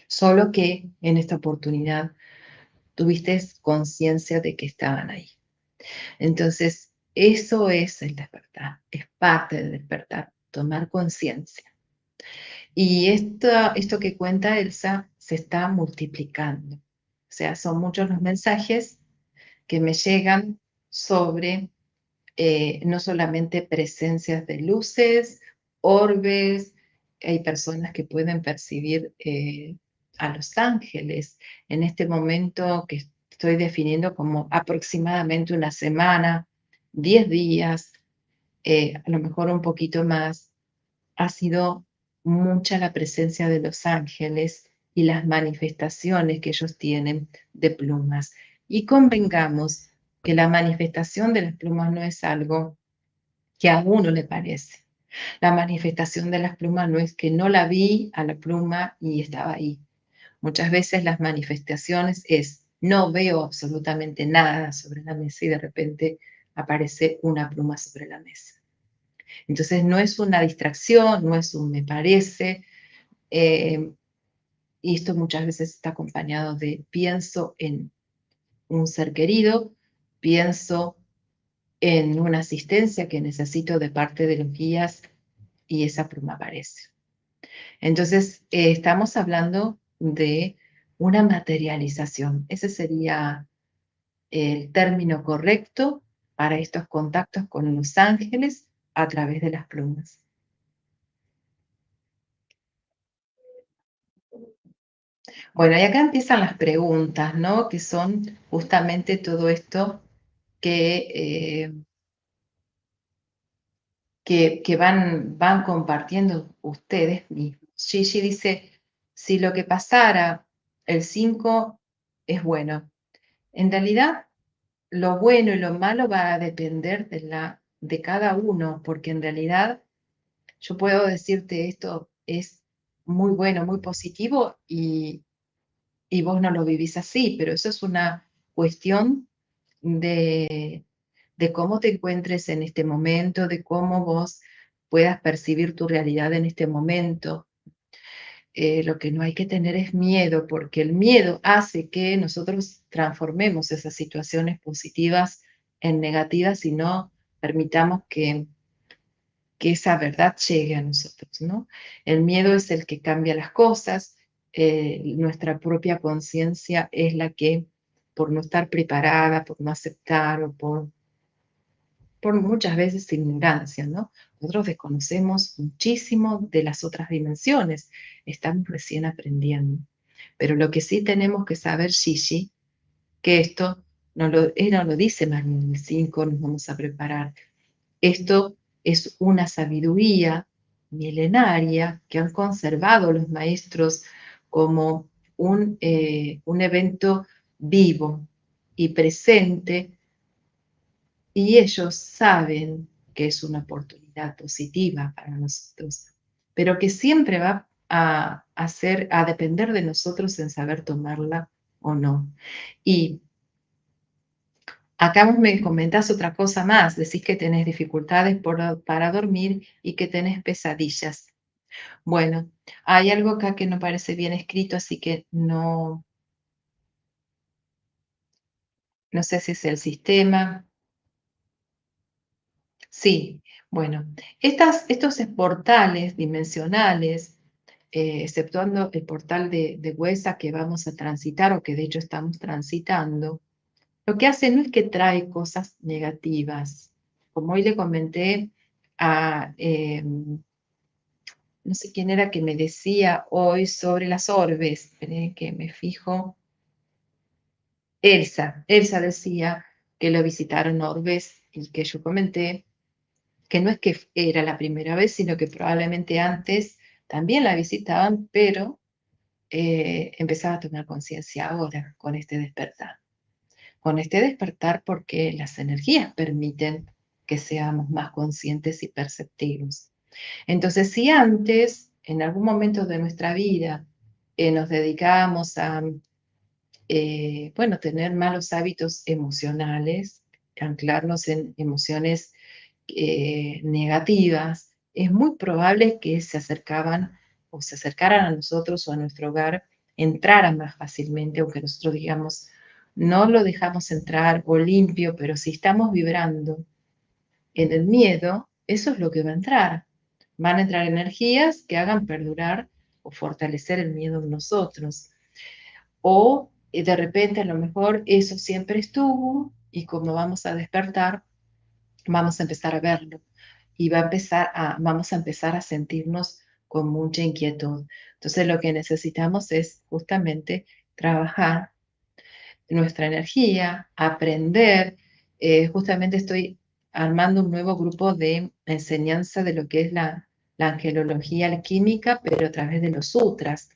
solo que en esta oportunidad tuviste conciencia de que estaban ahí. Entonces, eso es el despertar, es parte del despertar, tomar conciencia. Y esto que cuenta Elsa se está multiplicando. O sea, son muchos los mensajes que me llegan sobre no solamente presencias de luces, orbes, hay personas que pueden percibir a los ángeles. En este momento que estoy definiendo como aproximadamente una semana, 10 días, a lo mejor un poquito más, ha sido mucha la presencia de los ángeles y las manifestaciones que ellos tienen de plumas. Y convengamos que la manifestación de las plumas no es algo que a uno le parece. La manifestación de las plumas no es que no la vi a la pluma y estaba ahí. Muchas veces las manifestaciones es no veo absolutamente nada sobre la mesa y de repente aparece una pluma sobre la mesa. Entonces no es una distracción, no es un me parece, y esto muchas veces está acompañado de pienso en un ser querido, pienso en una asistencia que necesito de parte de los guías y esa pluma aparece. Entonces, estamos hablando de una materialización. Ese sería el término correcto para estos contactos con los ángeles a través de las plumas. Bueno, y acá empiezan las preguntas, ¿no? Que son justamente todo esto que, que van compartiendo ustedes mismos. Gigi dice, si lo que pasara el 5 es bueno. En realidad, lo bueno y lo malo va a depender de cada uno, porque en realidad yo puedo decirte esto es muy bueno, muy positivo y vos no lo vivís así, pero eso es una cuestión de, de cómo te encuentres en este momento, de cómo vos puedas percibir tu realidad en este momento. Lo que no hay que tener es miedo, porque el miedo hace que nosotros transformemos esas situaciones positivas en negativas y no permitamos que esa verdad llegue a nosotros, ¿no? El miedo es el que cambia las cosas, nuestra propia conciencia es la que, por no estar preparada, por no aceptar o por muchas veces ignorancia, ¿no? Nosotros desconocemos muchísimo de las otras dimensiones, estamos recién aprendiendo. Pero lo que sí tenemos que saber, Gigi, que esto no lo dice Manuel 5, nos vamos a preparar. Esto es una sabiduría milenaria que han conservado los maestros como un evento vivo y presente, y ellos saben que es una oportunidad positiva para nosotros, pero que siempre va a depender de nosotros en saber tomarla o no. Y acá vos me comentás otra cosa más, decís que tenés dificultades para dormir y que tenés pesadillas. Bueno, hay algo acá que no parece bien escrito, así que no sé si es el sistema. Sí, bueno, estos portales dimensionales, exceptuando el portal de Huesa que vamos a transitar o que de hecho estamos transitando, lo que hace no es que trae cosas negativas. Como hoy le comenté a, no sé quién era que me decía hoy sobre las orbes, esperé que me fijo. Elsa decía que lo visitaron orbes y que yo comenté que no es que era la primera vez, sino que probablemente antes también la visitaban, pero empezaba a tomar conciencia ahora con este despertar. Con este despertar porque las energías permiten que seamos más conscientes y perceptivos. Entonces, si antes, en algún momento de nuestra vida, nos dedicábamos a, bueno, tener malos hábitos emocionales, anclarnos en emociones negativas, es muy probable que se acercaban o se acercaran a nosotros o a nuestro hogar, entraran más fácilmente, aunque nosotros digamos, no lo dejamos entrar o limpio, pero si estamos vibrando en el miedo, eso es lo que va a entrar. Van a entrar energías que hagan perdurar o fortalecer el miedo en nosotros. O de repente a lo mejor eso siempre estuvo y como vamos a despertar, vamos a empezar a verlo y vamos a empezar a sentirnos con mucha inquietud. Entonces lo que necesitamos es justamente trabajar nuestra energía, aprender. Justamente estoy armando un nuevo grupo de enseñanza de lo que es la angelología alquímica, pero a través de los sutras,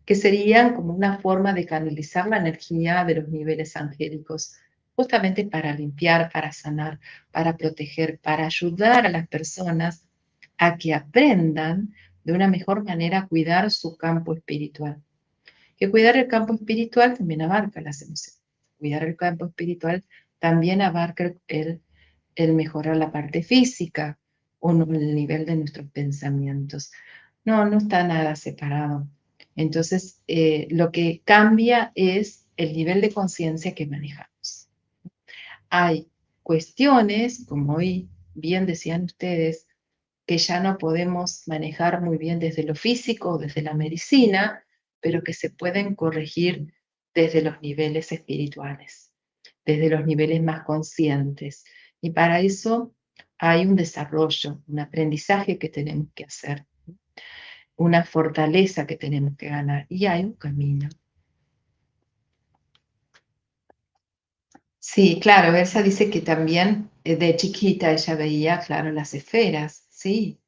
que serían como una forma de canalizar la energía de los niveles angélicos, justamente para limpiar, para sanar, para proteger, para ayudar a las personas a que aprendan de una mejor manera a cuidar su campo espiritual. Que cuidar el campo espiritual también abarca las emociones. Cuidar el campo espiritual también abarca el mejorar la parte física o no, el nivel de nuestros pensamientos. No, no está nada separado. Entonces, lo que cambia es el nivel de conciencia que manejamos. Hay cuestiones, como hoy bien decían ustedes, que ya no podemos manejar muy bien desde lo físico, desde la medicina, pero que se pueden corregir desde los niveles espirituales, desde los niveles más conscientes. Y para eso hay un desarrollo, un aprendizaje que tenemos que hacer, una fortaleza que tenemos que ganar, y hay un camino. Sí, claro, Elsa dice que también de chiquita ella veía, claro, las esferas, sí.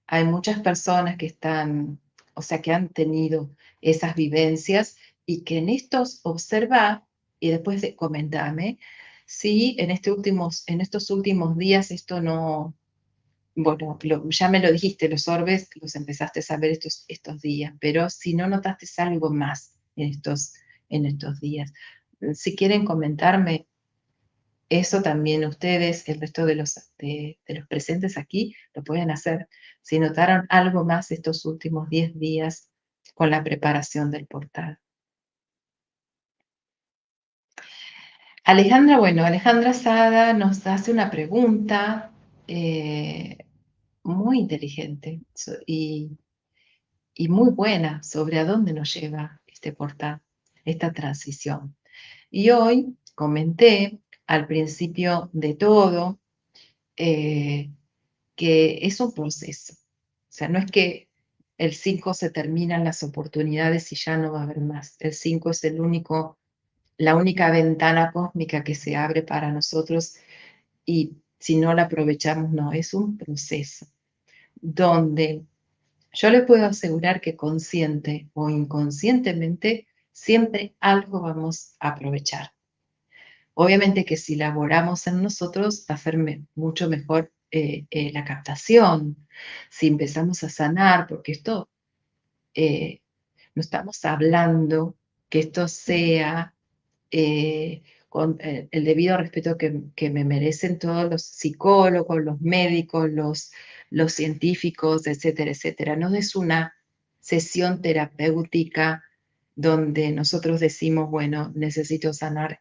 Hay muchas personas que están, o sea, que han tenido esas vivencias y que en estos observa y después comentame si en estos últimos días esto no, bueno, ya me lo dijiste, los orbes los empezaste a ver estos días, pero si no notaste algo más, en estos días. Si quieren comentarme eso también ustedes, el resto de los presentes aquí, lo pueden hacer. Si notaron algo más estos últimos 10 días con la preparación del portal. Alejandra, bueno, Alejandra Sada nos hace una pregunta eh, muy inteligente y muy buena sobre a dónde nos lleva este portal, esta transición. Y hoy comenté al principio de todo eh, que es un proceso. O sea, no es que el 5 se terminan las oportunidades y ya no va a haber más. El 5 es la única ventana cósmica que se abre para nosotros y si no la aprovechamos, no, es un proceso donde yo les puedo asegurar que consciente o inconscientemente siempre algo vamos a aprovechar. Obviamente que si laboramos en nosotros va a ser mucho mejor la captación, si empezamos a sanar, porque esto eh, no estamos hablando que esto sea con el debido respeto que me merecen todos los psicólogos, los médicos, los científicos, etcétera, etcétera. No es una sesión terapéutica donde nosotros decimos, bueno, necesito sanar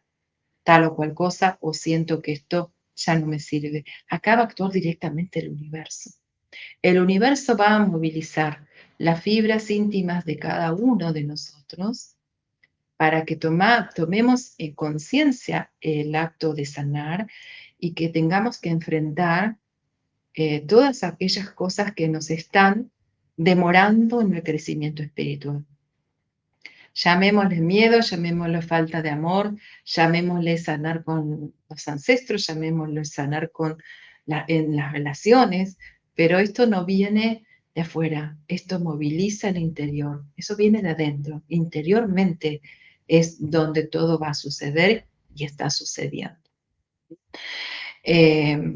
tal o cual cosa o siento que esto ya no me sirve. Acá va a actuar directamente el universo. El universo va a movilizar las fibras íntimas de cada uno de nosotros para que tomemos en conciencia el acto de sanar y que tengamos que enfrentar todas aquellas cosas que nos están demorando en el crecimiento espiritual. Llamémosle miedo, llamémosle falta de amor, llamémosle sanar con los ancestros, llamémosle sanar en las relaciones, pero esto no viene de afuera, esto moviliza el interior, eso viene de adentro, interiormente es donde todo va a suceder y está sucediendo.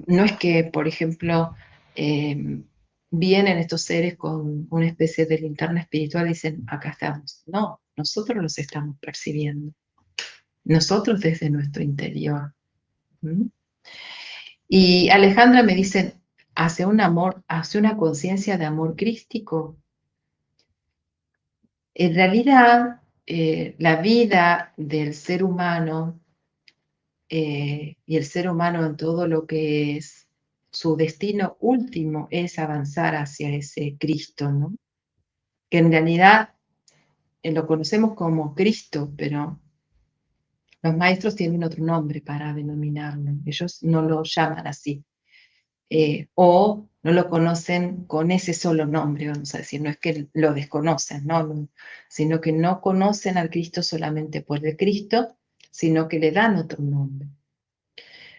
No es que, por ejemplo, eh, vienen estos seres con una especie de linterna espiritual y dicen, acá estamos. No, nosotros los estamos percibiendo. Nosotros desde nuestro interior. ¿Mm? Y Alejandra me dice, hacia un amor, hacia una conciencia de amor crístico. En realidad, la vida del ser humano y el ser humano en todo lo que es su destino último es avanzar hacia ese Cristo, ¿no? Que en realidad lo conocemos como Cristo, pero los maestros tienen otro nombre para denominarlo. Ellos no lo llaman así. O no lo conocen con ese solo nombre, vamos a decir. No es que lo desconocen, ¿no? Sino que no conocen al Cristo solamente por el Cristo, sino que le dan otro nombre.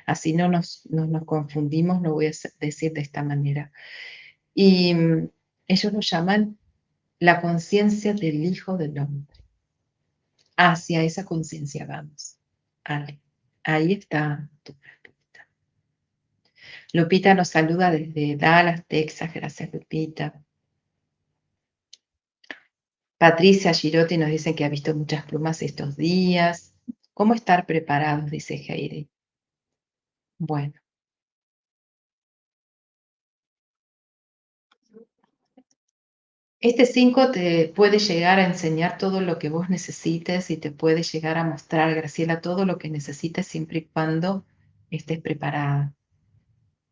Así no nos confundimos, lo voy a decir de esta manera. Y ellos lo llaman la conciencia del Hijo del Hombre. Hacia esa conciencia vamos. Ale, ahí está tu respuesta. Lupita nos saluda desde Dallas, Texas. Gracias, Lupita. Patricia Girotti nos dice que ha visto muchas plumas estos días. ¿Cómo estar preparados? Dice Heidi. Bueno, este 5 te puede llegar a enseñar todo lo que vos necesites y te puede llegar a mostrar, Graciela, todo lo que necesites siempre y cuando estés preparada.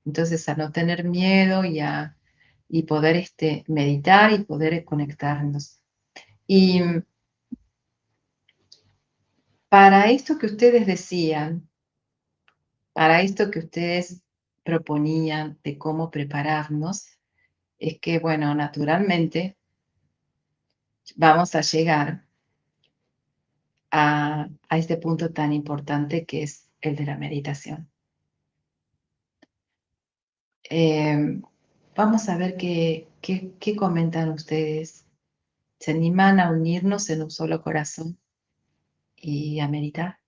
Entonces, a no tener miedo y poder meditar y poder conectarnos. Y para esto que ustedes decían, para esto que ustedes proponían de cómo prepararnos, es que, bueno, naturalmente vamos a llegar a este punto tan importante que es el de la meditación. Eh, Vamos a ver qué comentan ustedes. ¿Se animan a unirnos en un solo corazón y a meditar?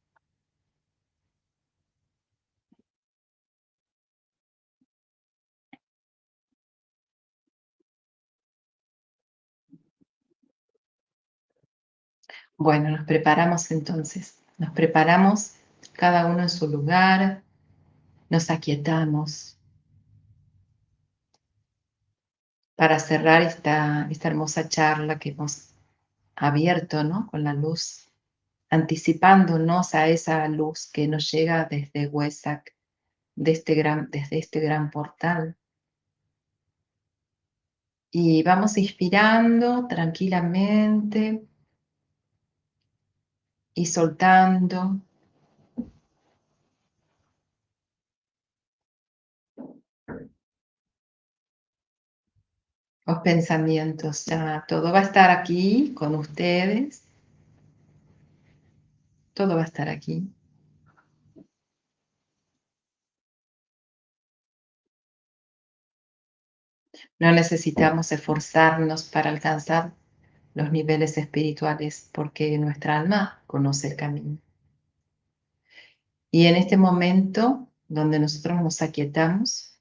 Bueno, nos preparamos entonces. Nos preparamos cada uno en su lugar, nos aquietamos para cerrar esta hermosa charla que hemos abierto, ¿no? Con la luz, anticipándonos a esa luz que nos llega desde Huesac, desde este gran portal. Y vamos inspirando tranquilamente y soltando los pensamientos. Ya todo va a estar aquí con ustedes, todo va a estar aquí. No necesitamos esforzarnos para alcanzar los niveles espirituales porque nuestra alma conoce el camino. Y en este momento donde nosotros nos aquietamos,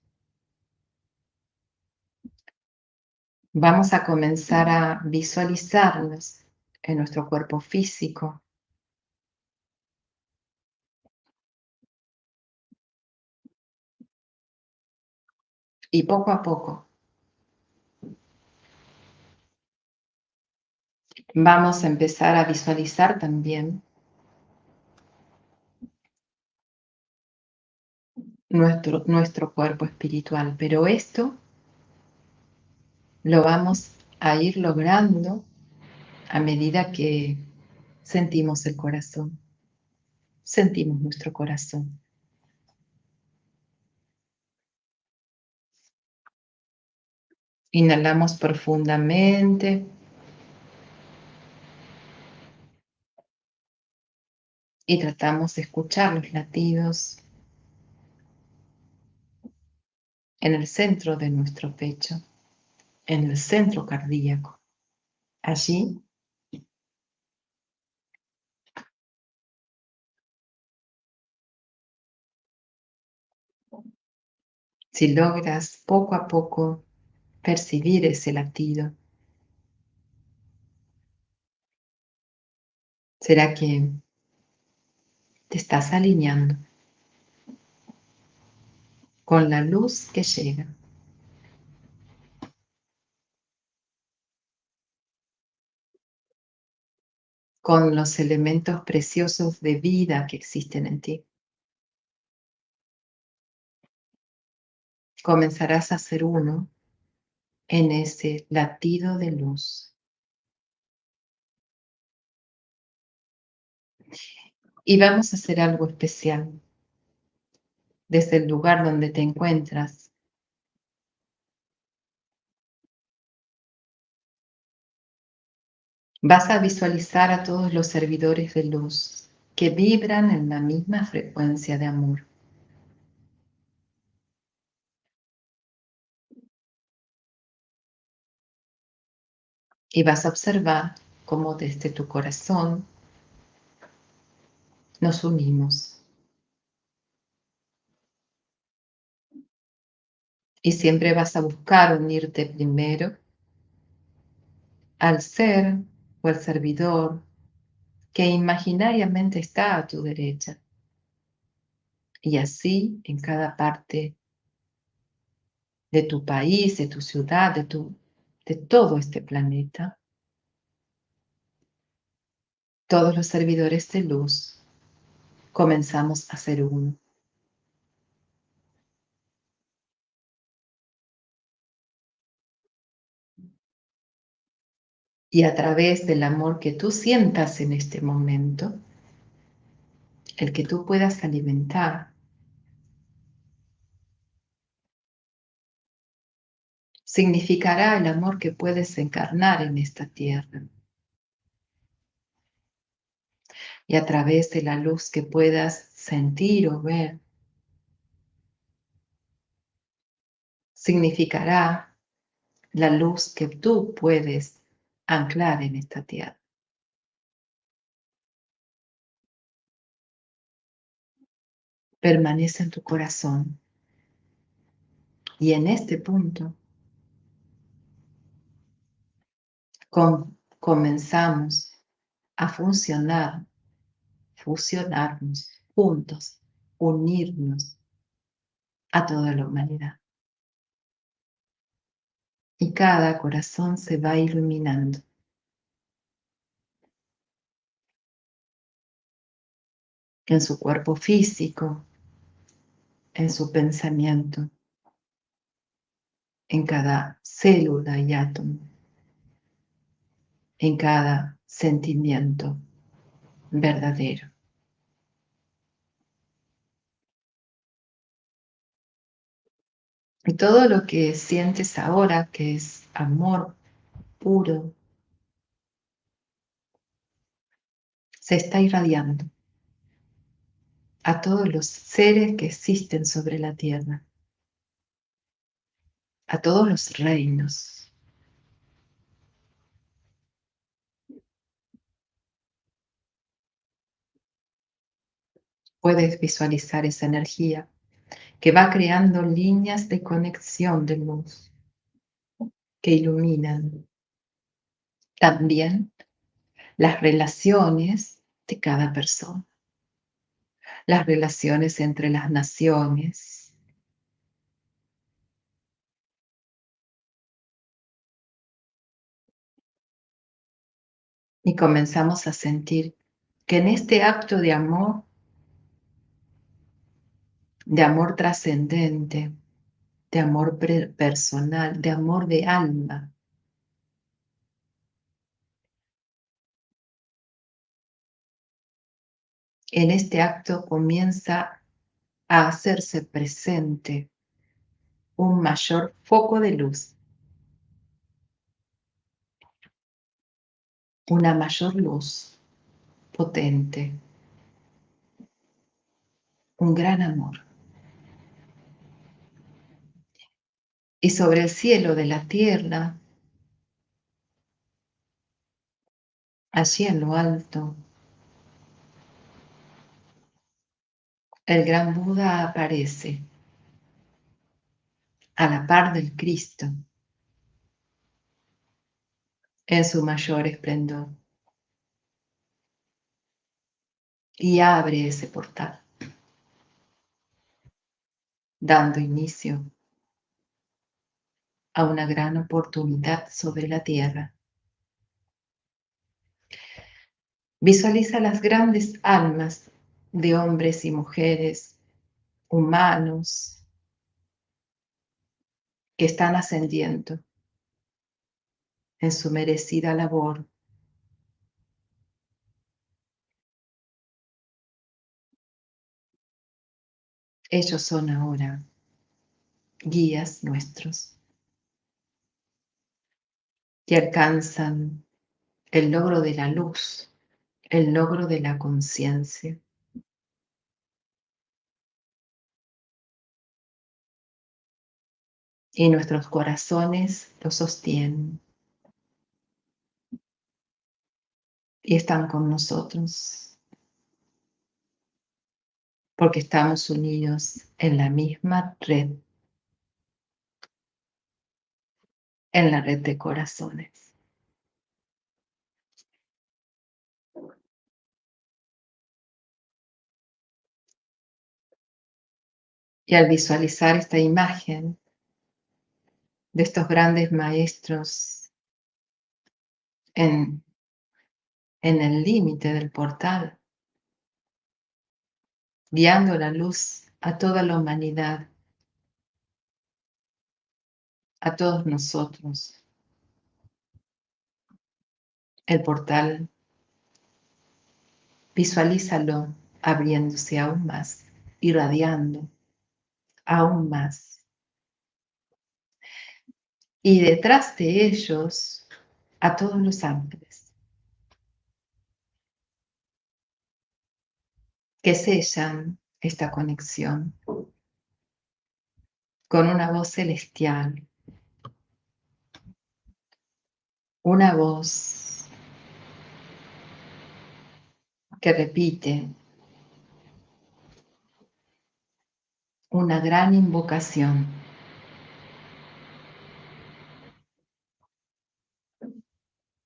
vamos a comenzar a visualizarnos en nuestro cuerpo físico y poco a poco vamos a empezar a visualizar también nuestro cuerpo espiritual. Pero esto lo vamos a ir logrando a medida que sentimos el corazón, sentimos nuestro corazón. Inhalamos profundamente y tratamos de escuchar los latidos en el centro de nuestro pecho, en el centro cardíaco. Allí, si logras poco a poco percibir ese latido, será que te estás alineando con la luz que llega, con los elementos preciosos de vida que existen en ti. Comenzarás a ser uno en ese latido de luz. Y vamos a hacer algo especial desde el lugar donde te encuentras. Vas a visualizar a todos los servidores de luz que vibran en la misma frecuencia de amor. Y vas a observar cómo desde tu corazón nos unimos. Y siempre vas a buscar unirte primero al ser o al servidor que imaginariamente está a tu derecha. Y así en cada parte de tu país, de tu ciudad, de todo este planeta, todos los servidores de luz comenzamos a ser uno. Y a través del amor que tú sientas en este momento, el que tú puedas alimentar, significará el amor que puedes encarnar en esta tierra. Y a través de la luz que puedas sentir o ver, significará la luz que tú puedes anclar en esta tierra. Permanece en tu corazón. Y en este punto comenzamos a funcionar, fusionarnos juntos, unirnos a toda la humanidad. Y cada corazón se va iluminando en su cuerpo físico, en su pensamiento, en cada célula y átomo, en cada sentimiento verdadero. Y todo lo que sientes ahora, que es amor puro, se está irradiando a todos los seres que existen sobre la tierra, a todos los reinos. Puedes visualizar esa energía que va creando líneas de conexión de luz que iluminan también las relaciones de cada persona, las relaciones entre las naciones. Y comenzamos a sentir que en este acto de amor trascendente, de amor personal, de amor de alma, en este acto comienza a hacerse presente un mayor foco de luz, una mayor luz potente, un gran amor. Y sobre el cielo de la tierra, allí en lo alto, el gran Buda aparece a la par del Cristo en su mayor esplendor y abre ese portal, dando inicio a una gran oportunidad sobre la tierra. Visualiza las grandes almas de hombres y mujeres humanos que están ascendiendo en su merecida labor. Ellos son ahora guías nuestros que alcanzan el logro de la luz, el logro de la conciencia. Y nuestros corazones lo sostienen y están con nosotros porque estamos unidos en la misma red, en la red de corazones. Y al visualizar esta imagen de estos grandes maestros en, en el límite del portal, guiando la luz a toda la humanidad, a todos nosotros, el portal, visualízalo abriéndose aún más, irradiando aún más. Y detrás de ellos, a todos los ángeles que sellan esta conexión con una voz celestial, una voz que repite una gran invocación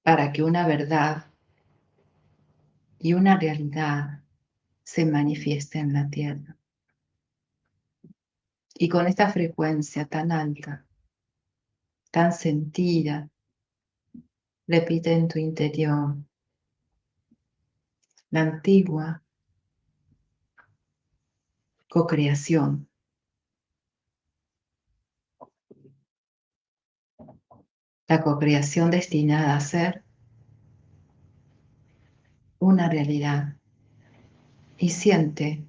para que una verdad y una realidad se manifieste en la tierra. Y con esta frecuencia tan alta, tan sentida, repite en tu interior la antigua cocreación, la cocreación destinada a ser una realidad. Y siente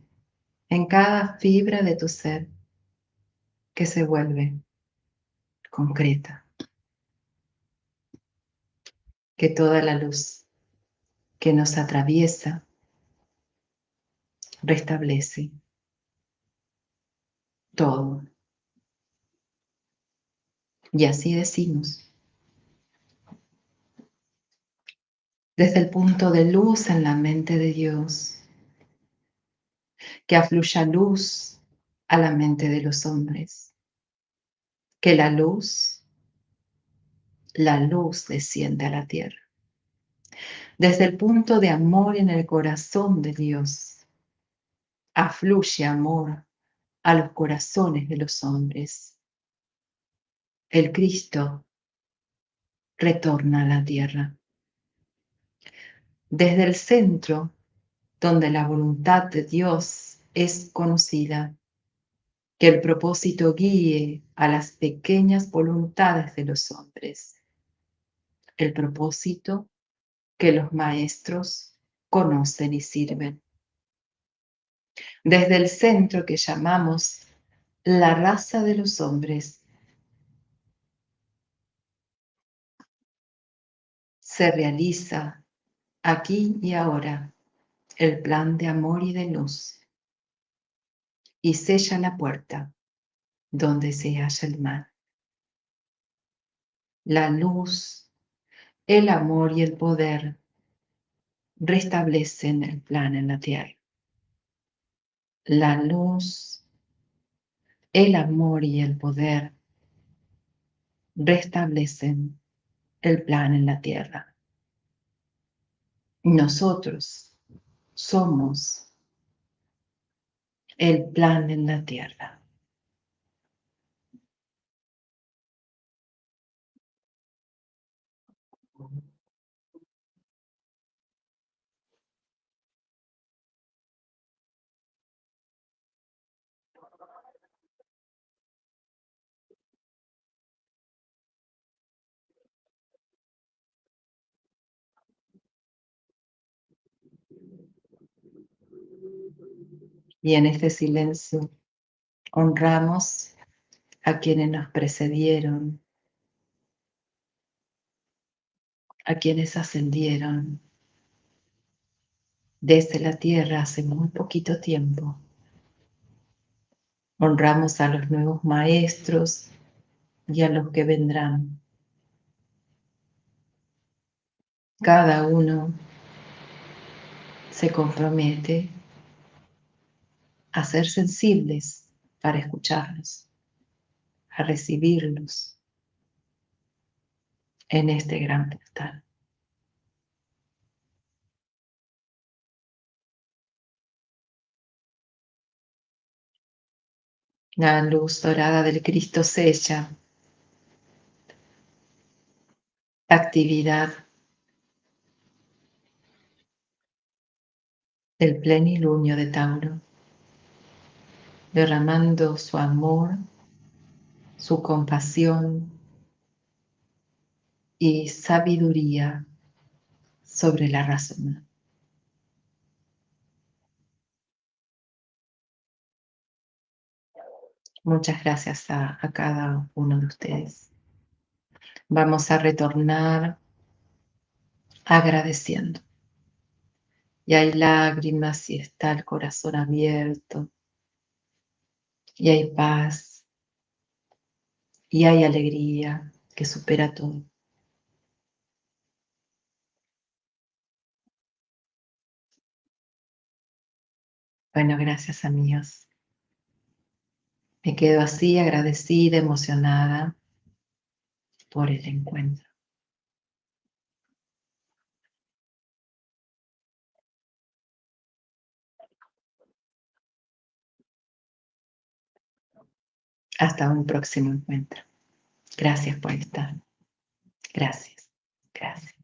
en cada fibra de tu ser que se vuelve concreta, que toda la luz que nos atraviesa restablece todo. Y así decimos, desde el punto de luz en la mente de Dios, que afluya luz a la mente de los hombres, que la luz desciende a la tierra. Desde el punto de amor en el corazón de Dios, afluye amor a los corazones de los hombres. El Cristo retorna a la tierra. Desde el centro, donde la voluntad de Dios es conocida, que el propósito guíe a las pequeñas voluntades de los hombres, el propósito que los maestros conocen y sirven. Desde el centro que llamamos la raza de los hombres, se realiza aquí y ahora el plan de amor y de luz y sella la puerta donde se halla el mal. La luz, el amor y el poder restablecen el plan en la tierra. La luz, el amor y el poder restablecen el plan en la tierra. Nosotros somos el plan en la tierra. Y en este silencio honramos a quienes nos precedieron, a quienes ascendieron desde la tierra hace muy poquito tiempo. Honramos a los nuevos maestros y a los que vendrán. Cada uno se compromete a ser sensibles para escucharlos, a recibirlos en este gran portal. La luz dorada del Cristo sella la actividad del plenilunio de Tauro, derramando su amor, su compasión y sabiduría sobre la raza humana. Muchas gracias a cada uno de ustedes. Vamos a retornar agradeciendo. Y hay lágrimas y está el corazón abierto. Y hay paz. Y hay alegría que supera todo. Bueno, gracias amigos. Me quedo así agradecida, emocionada por el encuentro. Hasta un próximo encuentro. Gracias por estar. Gracias. Gracias.